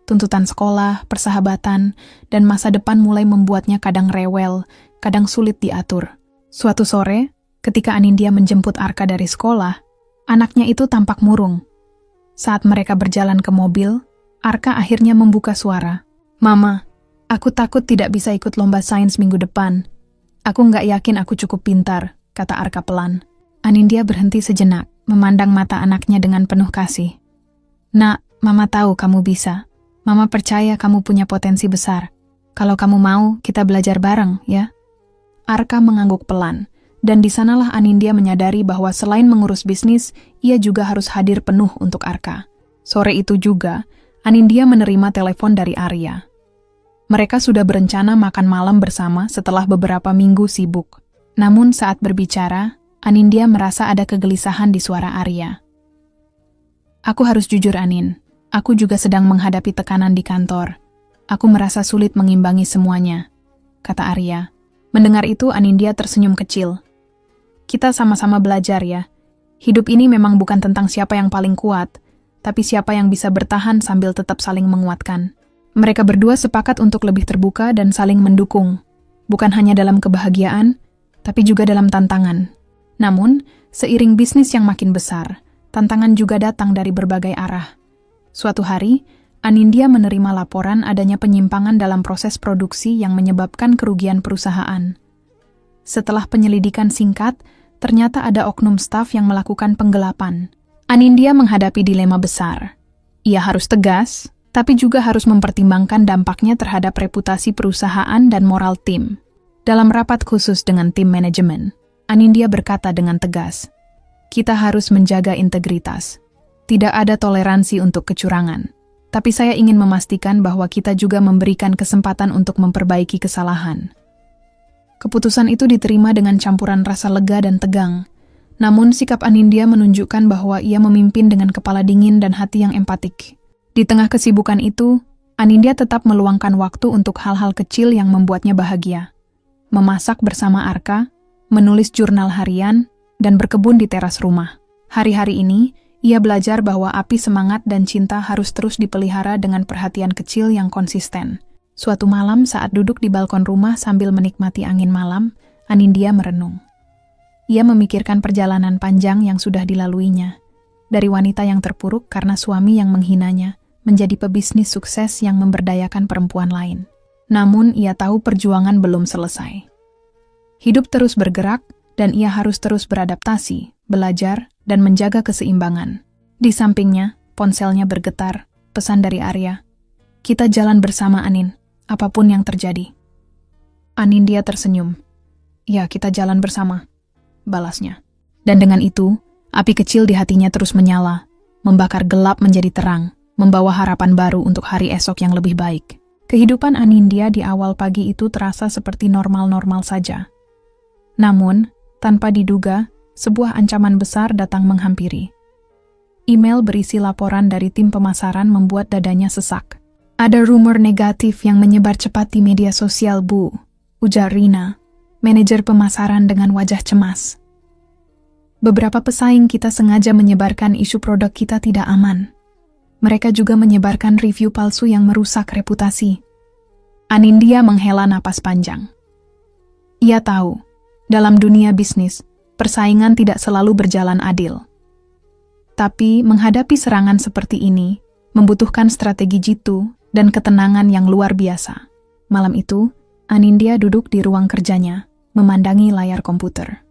Tuntutan sekolah, persahabatan, dan masa depan mulai membuatnya kadang rewel, kadang sulit diatur. Suatu sore, ketika Anindya menjemput Arka dari sekolah, anaknya itu tampak murung. Saat mereka berjalan ke mobil, Arka akhirnya membuka suara. "Mama, aku takut tidak bisa ikut lomba sains minggu depan. Aku nggak yakin aku cukup pintar," kata Arka pelan. Anindya berhenti sejenak, memandang mata anaknya dengan penuh kasih. "Nak, Mama tahu kamu bisa. Mama percaya kamu punya potensi besar. Kalau kamu mau, kita belajar bareng, ya?" Arka mengangguk pelan, dan di sanalah Anindya menyadari bahwa selain mengurus bisnis, ia juga harus hadir penuh untuk Arka. Sore itu juga, Anindya menerima telepon dari Arya. Mereka sudah berencana makan malam bersama setelah beberapa minggu sibuk. Namun saat berbicara, Anindya merasa ada kegelisahan di suara Arya. "Aku harus jujur, Anin. Aku juga sedang menghadapi tekanan di kantor. Aku merasa sulit mengimbangi semuanya," kata Arya. Mendengar itu, Anindya tersenyum kecil. "Kita sama-sama belajar ya. Hidup ini memang bukan tentang siapa yang paling kuat, tapi siapa yang bisa bertahan sambil tetap saling menguatkan." Mereka berdua sepakat untuk lebih terbuka dan saling mendukung, bukan hanya dalam kebahagiaan, tapi juga dalam tantangan. Namun, seiring bisnis yang makin besar, tantangan juga datang dari berbagai arah. Suatu hari, Anindya menerima laporan adanya penyimpangan dalam proses produksi yang menyebabkan kerugian perusahaan. Setelah penyelidikan singkat, ternyata ada oknum staf yang melakukan penggelapan. Anindya menghadapi dilema besar. Ia harus tegas, tapi juga harus mempertimbangkan dampaknya terhadap reputasi perusahaan dan moral tim. Dalam rapat khusus dengan tim manajemen, Anindya berkata dengan tegas, "Kita harus menjaga integritas. Tidak ada toleransi untuk kecurangan. Tapi saya ingin memastikan bahwa kita juga memberikan kesempatan untuk memperbaiki kesalahan." Keputusan itu diterima dengan campuran rasa lega dan tegang. Namun sikap Anindya menunjukkan bahwa ia memimpin dengan kepala dingin dan hati yang empatik. Di tengah kesibukan itu, Anindya tetap meluangkan waktu untuk hal-hal kecil yang membuatnya bahagia. Memasak bersama Arka, menulis jurnal harian, dan berkebun di teras rumah. Hari-hari ini, Ia belajar bahwa api semangat dan cinta harus terus dipelihara dengan perhatian kecil yang konsisten. Suatu malam saat duduk di balkon rumah sambil menikmati angin malam, Anindya merenung. Ia memikirkan perjalanan panjang yang sudah dilaluinya. Dari wanita yang terpuruk karena suami yang menghinanya, menjadi pebisnis sukses yang memberdayakan perempuan lain. Namun ia tahu perjuangan belum selesai. Hidup terus bergerak, dan ia harus terus beradaptasi, belajar, dan menjaga keseimbangan. Di sampingnya, ponselnya bergetar, pesan dari Arya. Kita jalan bersama Anin, apapun yang terjadi. Anindya tersenyum. Ya, kita jalan bersama, balasnya. Dan dengan itu, api kecil di hatinya terus menyala, membakar gelap menjadi terang, membawa harapan baru untuk hari esok yang lebih baik. Kehidupan Anindya di awal pagi itu terasa seperti normal-normal saja. Namun, tanpa diduga, sebuah ancaman besar datang menghampiri. Email berisi laporan dari tim pemasaran membuat dadanya sesak. Ada rumor negatif yang menyebar cepat di media sosial, Bu, ujar Rina, manajer pemasaran dengan wajah cemas. Beberapa pesaing kita sengaja menyebarkan isu produk kita tidak aman. Mereka juga menyebarkan review palsu yang merusak reputasi. Anindya menghela napas panjang. Ia tahu, dalam dunia bisnis, persaingan tidak selalu berjalan adil. Tapi menghadapi serangan seperti ini, membutuhkan strategi jitu dan ketenangan yang luar biasa. Malam itu, Anindya duduk di ruang kerjanya, memandangi layar komputer.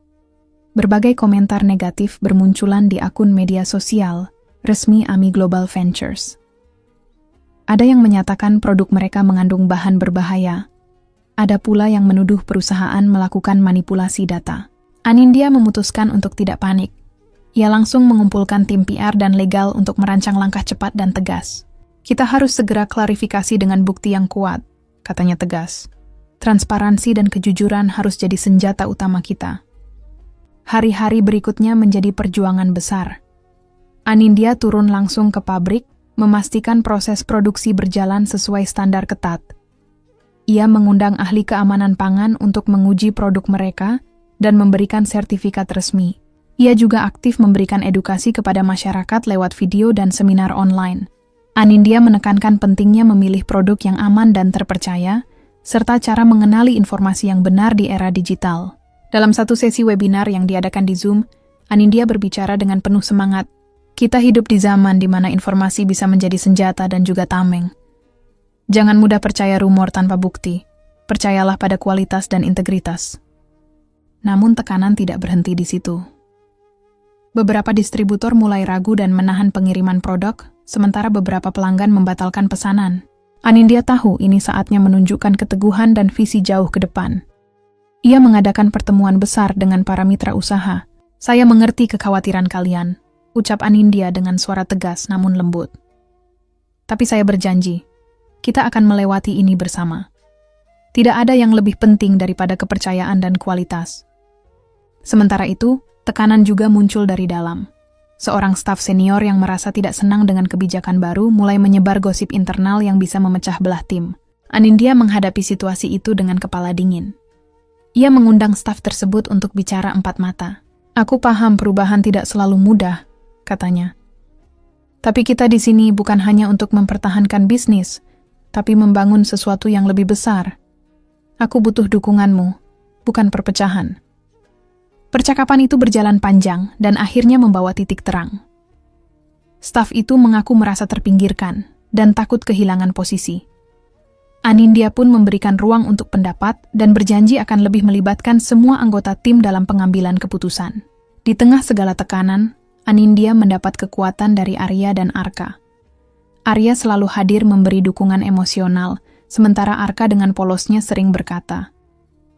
Berbagai komentar negatif bermunculan di akun media sosial resmi AMI Global Ventures. Ada yang menyatakan produk mereka mengandung bahan berbahaya. Ada pula yang menuduh perusahaan melakukan manipulasi data. Anindya memutuskan untuk tidak panik. Ia langsung mengumpulkan tim PR dan legal untuk merancang langkah cepat dan tegas. Kita harus segera klarifikasi dengan bukti yang kuat, katanya tegas. Transparansi dan kejujuran harus jadi senjata utama kita. Hari-hari berikutnya menjadi perjuangan besar. Anindya turun langsung ke pabrik, memastikan proses produksi berjalan sesuai standar ketat. Ia mengundang ahli keamanan pangan untuk menguji produk mereka dan memberikan sertifikat resmi. Ia juga aktif memberikan edukasi kepada masyarakat lewat video dan seminar online. Anindya menekankan pentingnya memilih produk yang aman dan terpercaya, serta cara mengenali informasi yang benar di era digital. Dalam satu sesi webinar yang diadakan di Zoom, Anindya berbicara dengan penuh semangat. Kita hidup di zaman di mana informasi bisa menjadi senjata dan juga tameng. Jangan mudah percaya rumor tanpa bukti. Percayalah pada kualitas dan integritas. Namun tekanan tidak berhenti di situ. Beberapa distributor mulai ragu dan menahan pengiriman produk, sementara beberapa pelanggan membatalkan pesanan. Anindya tahu ini saatnya menunjukkan keteguhan dan visi jauh ke depan. Ia mengadakan pertemuan besar dengan para mitra usaha. Saya mengerti kekhawatiran kalian, ucap Anindya dengan suara tegas namun lembut. Tapi saya berjanji, kita akan melewati ini bersama. Tidak ada yang lebih penting daripada kepercayaan dan kualitas. Sementara itu, tekanan juga muncul dari dalam. Seorang staf senior yang merasa tidak senang dengan kebijakan baru mulai menyebar gosip internal yang bisa memecah belah tim. Anindya menghadapi situasi itu dengan kepala dingin. Ia mengundang staf tersebut untuk bicara empat mata. Aku paham perubahan tidak selalu mudah, katanya. Tapi kita di sini bukan hanya untuk mempertahankan bisnis, tapi membangun sesuatu yang lebih besar. Aku butuh dukunganmu, bukan perpecahan. Percakapan itu berjalan panjang dan akhirnya membawa titik terang. Staf itu mengaku merasa terpinggirkan dan takut kehilangan posisi. Anindya pun memberikan ruang untuk pendapat dan berjanji akan lebih melibatkan semua anggota tim dalam pengambilan keputusan. Di tengah segala tekanan, Anindya mendapat kekuatan dari Arya dan Arka. Arya selalu hadir memberi dukungan emosional, sementara Arka dengan polosnya sering berkata,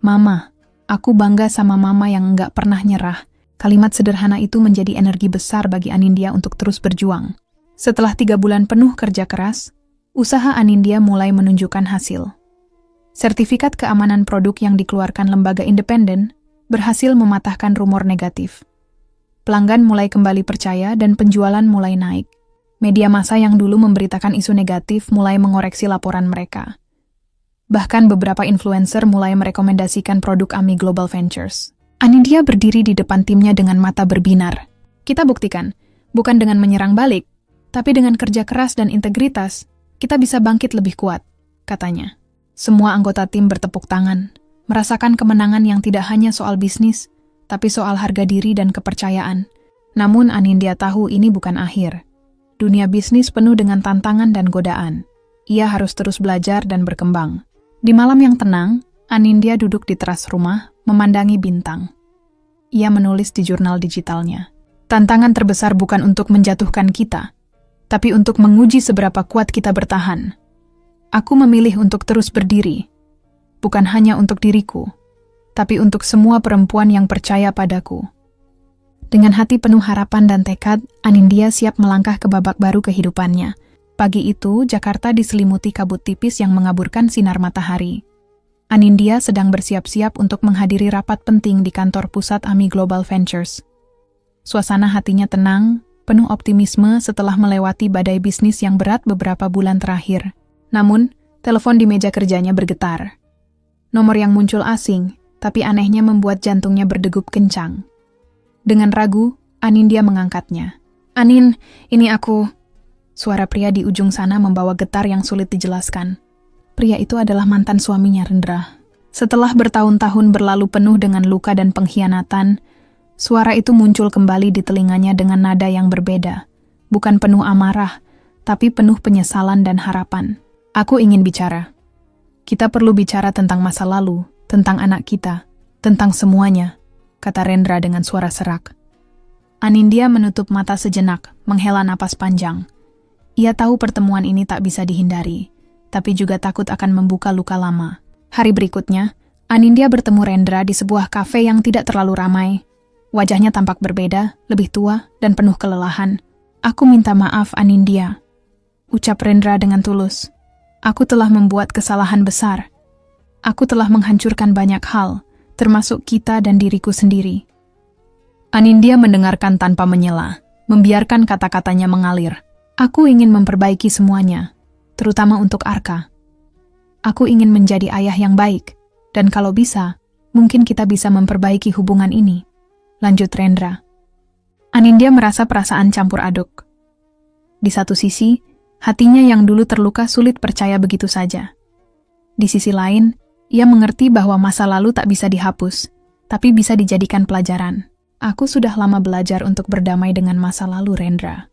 "Mama, aku bangga sama mama yang enggak pernah nyerah." Kalimat sederhana itu menjadi energi besar bagi Anindya untuk terus berjuang. Setelah 3 bulan penuh kerja keras, usaha Anindya mulai menunjukkan hasil. Sertifikat keamanan produk yang dikeluarkan lembaga independen berhasil mematahkan rumor negatif. Pelanggan mulai kembali percaya dan penjualan mulai naik. Media massa yang dulu memberitakan isu negatif mulai mengoreksi laporan mereka. Bahkan beberapa influencer mulai merekomendasikan produk AMI Global Ventures. Anindya berdiri di depan timnya dengan mata berbinar. Kita buktikan Bukan dengan menyerang balik, tapi dengan kerja keras dan integritas, kita bisa bangkit lebih kuat, katanya. Semua anggota tim bertepuk tangan, merasakan kemenangan yang tidak hanya soal bisnis, tapi soal harga diri dan kepercayaan. Namun Anindya tahu ini bukan akhir. Dunia bisnis penuh dengan tantangan dan godaan. Ia harus terus belajar dan berkembang. Di malam yang tenang, Anindya duduk di teras rumah, memandangi bintang. Ia menulis di jurnal digitalnya. Tantangan terbesar bukan untuk menjatuhkan kita, tapi untuk menguji seberapa kuat kita bertahan. Aku memilih untuk terus berdiri, bukan hanya untuk diriku, tapi untuk semua perempuan yang percaya padaku. Dengan hati penuh harapan dan tekad, Anindya siap melangkah ke babak baru kehidupannya. Pagi itu, Jakarta diselimuti kabut tipis yang mengaburkan sinar matahari. Anindya sedang bersiap-siap untuk menghadiri rapat penting di kantor pusat AMI Global Ventures. Suasana hatinya tenang, penuh optimisme setelah melewati badai bisnis yang berat beberapa bulan terakhir. Namun, telepon di meja kerjanya bergetar. Nomor yang muncul asing, tapi anehnya membuat jantungnya berdegup kencang. Dengan ragu, Anindya mengangkatnya. "Anin, ini aku." Suara pria di ujung sana membawa getar yang sulit dijelaskan. Pria itu adalah mantan suaminya, Rendra. Setelah bertahun-tahun berlalu penuh dengan luka dan pengkhianatan, suara itu muncul kembali di telinganya dengan nada yang berbeda. Bukan penuh amarah, tapi penuh penyesalan dan harapan. "Aku ingin bicara. Kita perlu bicara tentang masa lalu, tentang anak kita, tentang semuanya," kata Rendra dengan suara serak. Anindya menutup mata sejenak, menghela napas panjang. Ia tahu pertemuan ini tak bisa dihindari, tapi juga takut akan membuka luka lama. Hari berikutnya, Anindya bertemu Rendra di sebuah kafe yang tidak terlalu ramai. Wajahnya tampak berbeda, lebih tua, dan penuh kelelahan. "Aku minta maaf, Anindya," ucap Rendra dengan tulus. "Aku telah membuat kesalahan besar. Aku telah menghancurkan banyak hal, termasuk kita dan diriku sendiri." Anindya mendengarkan tanpa menyela, membiarkan kata-katanya mengalir. "Aku ingin memperbaiki semuanya, terutama untuk Arka. Aku ingin menjadi ayah yang baik, dan kalau bisa, mungkin kita bisa memperbaiki hubungan ini," lanjut Rendra. Anindya merasa perasaan campur aduk. Di satu sisi, hatinya yang dulu terluka sulit percaya begitu saja. Di sisi lain, ia mengerti bahwa masa lalu tak bisa dihapus, tapi bisa dijadikan pelajaran. "Aku sudah lama belajar untuk berdamai dengan masa lalu, Rendra,"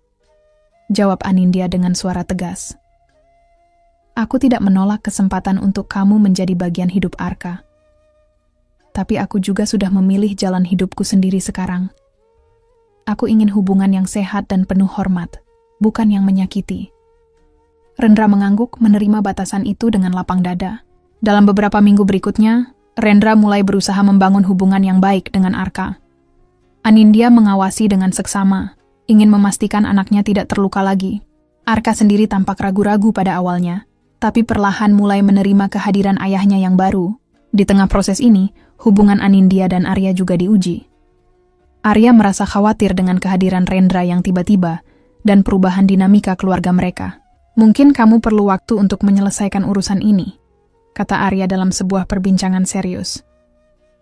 jawab Anindya dengan suara tegas. "Aku tidak menolak kesempatan untuk kamu menjadi bagian hidup Arka. Tapi aku juga sudah memilih jalan hidupku sendiri sekarang. Aku ingin hubungan yang sehat dan penuh hormat, bukan yang menyakiti." Rendra mengangguk menerima batasan itu dengan lapang dada. Dalam beberapa minggu berikutnya, Rendra mulai berusaha membangun hubungan yang baik dengan Arka. Anindya mengawasi dengan seksama, ingin memastikan anaknya tidak terluka lagi. Arka sendiri tampak ragu-ragu pada awalnya, tapi perlahan mulai menerima kehadiran ayahnya yang baru. Di tengah proses ini, hubungan Anindya dan Arya juga diuji. Arya merasa khawatir dengan kehadiran Rendra yang tiba-tiba dan perubahan dinamika keluarga mereka. "Mungkin kamu perlu waktu untuk menyelesaikan urusan ini," kata Arya dalam sebuah perbincangan serius.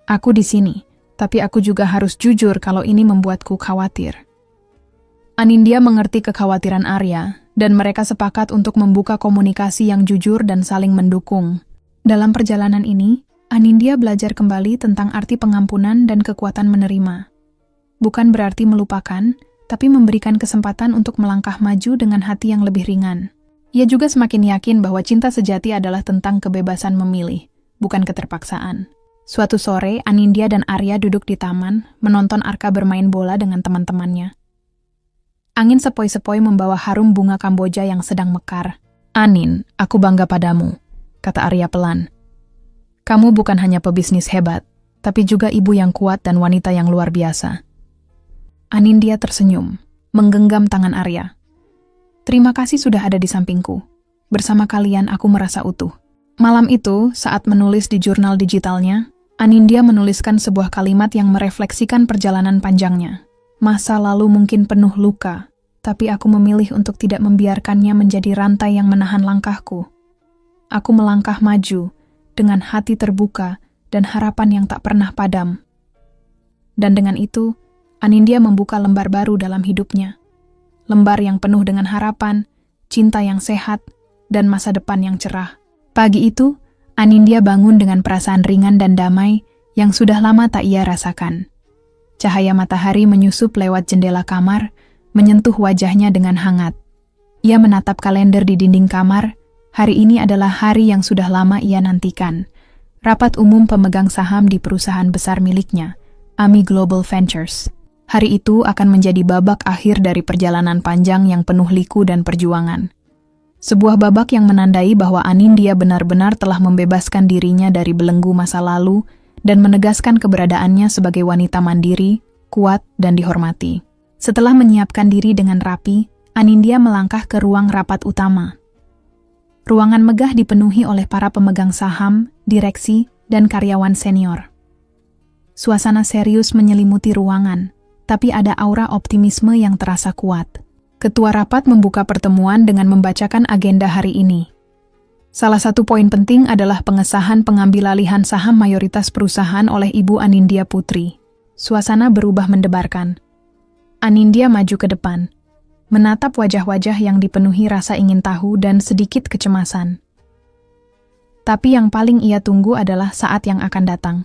"Aku di sini, tapi aku juga harus jujur kalau ini membuatku khawatir." Anindya mengerti kekhawatiran Arya, dan mereka sepakat untuk membuka komunikasi yang jujur dan saling mendukung. Dalam perjalanan ini, Anindya belajar kembali tentang arti pengampunan dan kekuatan menerima. Bukan berarti melupakan, tapi memberikan kesempatan untuk melangkah maju dengan hati yang lebih ringan. Ia juga semakin yakin bahwa cinta sejati adalah tentang kebebasan memilih, bukan keterpaksaan. Suatu sore, Anindya dan Arya duduk di taman, menonton Arka bermain bola dengan teman-temannya. Angin sepoi-sepoi membawa harum bunga Kamboja yang sedang mekar. "Anin, aku bangga padamu," kata Arya pelan. "Kamu bukan hanya pebisnis hebat, tapi juga ibu yang kuat dan wanita yang luar biasa." Anindya tersenyum, menggenggam tangan Arya. "Terima kasih sudah ada di sampingku. Bersama kalian aku merasa utuh." Malam itu, saat menulis di jurnal digitalnya, Anindya menuliskan sebuah kalimat yang merefleksikan perjalanan panjangnya. "Masa lalu mungkin penuh luka, tapi aku memilih untuk tidak membiarkannya menjadi rantai yang menahan langkahku. Aku melangkah maju, dengan hati terbuka dan harapan yang tak pernah padam." Dan dengan itu, Anindya membuka lembar baru dalam hidupnya. lembar yang penuh dengan harapan, cinta yang sehat, dan masa depan yang cerah. Pagi itu, Anindya bangun dengan perasaan ringan dan damai yang sudah lama tak ia rasakan. Cahaya matahari menyusup lewat jendela kamar, menyentuh wajahnya dengan hangat. Ia menatap kalender di dinding kamar. Hari ini adalah hari yang sudah lama ia nantikan. Rapat umum pemegang saham di perusahaan besar miliknya, AMI Global Ventures. Hari itu akan menjadi babak akhir dari perjalanan panjang yang penuh liku dan perjuangan. Sebuah babak yang menandai bahwa Anindya benar-benar telah membebaskan dirinya dari belenggu masa lalu dan menegaskan keberadaannya sebagai wanita mandiri, kuat, dan dihormati. Setelah menyiapkan diri dengan rapi, Anindya melangkah ke ruang rapat utama. Ruangan megah dipenuhi oleh para pemegang saham, direksi, dan karyawan senior. Suasana serius menyelimuti ruangan, tapi ada aura optimisme yang terasa kuat. Ketua rapat membuka pertemuan dengan membacakan agenda hari ini. Salah satu poin penting adalah pengesahan pengambilalihan saham mayoritas perusahaan oleh Ibu Anindya Putri. Suasana berubah mendebarkan. Anindya maju ke depan, menatap wajah-wajah yang dipenuhi rasa ingin tahu dan sedikit kecemasan. Tapi yang paling ia tunggu adalah saat yang akan datang,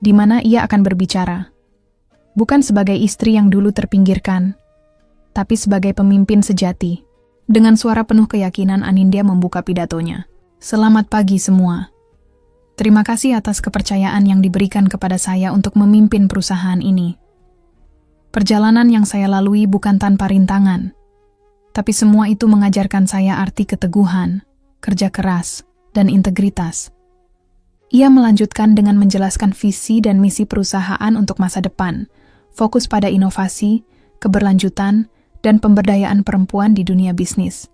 di mana ia akan berbicara. Bukan sebagai istri yang dulu terpinggirkan, tapi sebagai pemimpin sejati. Dengan suara penuh keyakinan, Anindya membuka pidatonya. Selamat pagi semua. Terima kasih atas kepercayaan yang diberikan kepada saya untuk memimpin perusahaan ini. Perjalanan yang saya lalui bukan tanpa rintangan, tapi semua itu mengajarkan saya arti keteguhan, kerja keras, dan integritas. Ia melanjutkan dengan menjelaskan visi dan misi perusahaan untuk masa depan, fokus pada inovasi, keberlanjutan, dan pemberdayaan perempuan di dunia bisnis.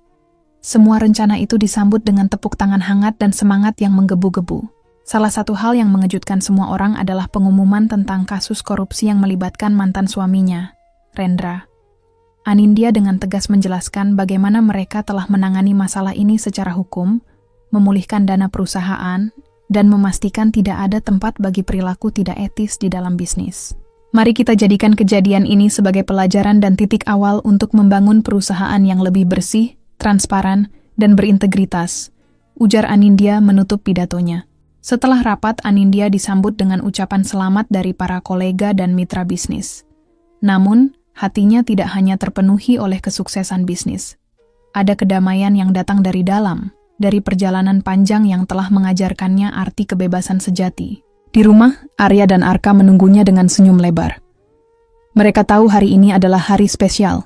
Semua rencana itu disambut dengan tepuk tangan hangat dan semangat yang menggebu-gebu. Salah satu hal yang mengejutkan semua orang adalah pengumuman tentang kasus korupsi yang melibatkan mantan suaminya, Rendra. Anindya dengan tegas menjelaskan bagaimana mereka telah menangani masalah ini secara hukum, memulihkan dana perusahaan, dan memastikan tidak ada tempat bagi perilaku tidak etis di dalam bisnis. Mari kita jadikan kejadian ini sebagai pelajaran dan titik awal untuk membangun perusahaan yang lebih bersih, transparan, dan berintegritas, ujar Anindya menutup pidatonya. Setelah rapat, Anindya disambut dengan ucapan selamat dari para kolega dan mitra bisnis. Namun, hatinya tidak hanya terpenuhi oleh kesuksesan bisnis. Ada kedamaian yang datang dari dalam, dari perjalanan panjang yang telah mengajarkannya arti kebebasan sejati. Di rumah, Arya dan Arka menunggunya dengan senyum lebar. Mereka tahu hari ini adalah hari spesial.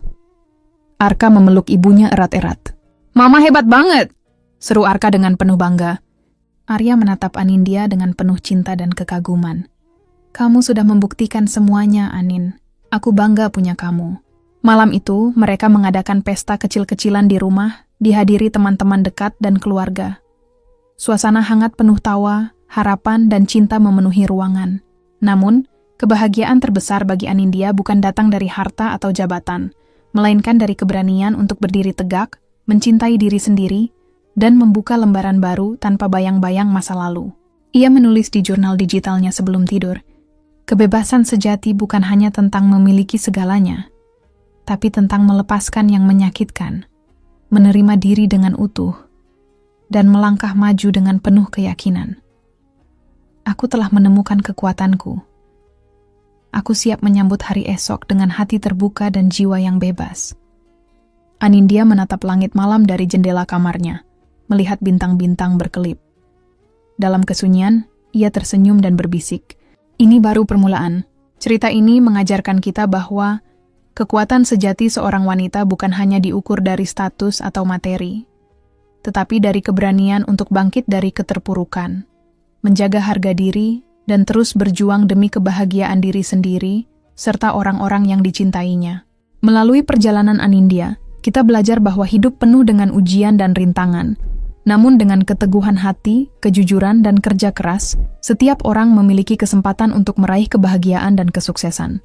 Arka memeluk ibunya erat-erat. "Mama hebat banget!" seru Arka dengan penuh bangga. Arya menatap Anindya dengan penuh cinta dan kekaguman. "Kamu sudah membuktikan semuanya, Anin. Aku bangga punya kamu." Malam itu, mereka mengadakan pesta kecil-kecilan di rumah, dihadiri teman-teman dekat dan keluarga. Suasana hangat penuh tawa, harapan dan cinta memenuhi ruangan. Namun, kebahagiaan terbesar bagi Anindya bukan datang dari harta atau jabatan, melainkan dari keberanian untuk berdiri tegak, mencintai diri sendiri, dan membuka lembaran baru tanpa bayang-bayang masa lalu. Ia menulis di jurnal digitalnya sebelum tidur, kebebasan sejati bukan hanya tentang memiliki segalanya, tapi tentang melepaskan yang menyakitkan, menerima diri dengan utuh, dan melangkah maju dengan penuh keyakinan. Aku telah menemukan kekuatanku. Aku siap menyambut hari esok dengan hati terbuka dan jiwa yang bebas. Anindya menatap langit malam dari jendela kamarnya, melihat bintang-bintang berkelip. Dalam kesunyian, ia tersenyum dan berbisik, "Ini baru permulaan." Cerita ini mengajarkan kita bahwa kekuatan sejati seorang wanita bukan hanya diukur dari status atau materi, tetapi dari keberanian untuk bangkit dari keterpurukan, menjaga harga diri, dan terus berjuang demi kebahagiaan diri sendiri, serta orang-orang yang dicintainya. Melalui perjalanan Anindya, kita belajar bahwa hidup penuh dengan ujian dan rintangan. Namun dengan keteguhan hati, kejujuran, dan kerja keras, setiap orang memiliki kesempatan untuk meraih kebahagiaan dan kesuksesan.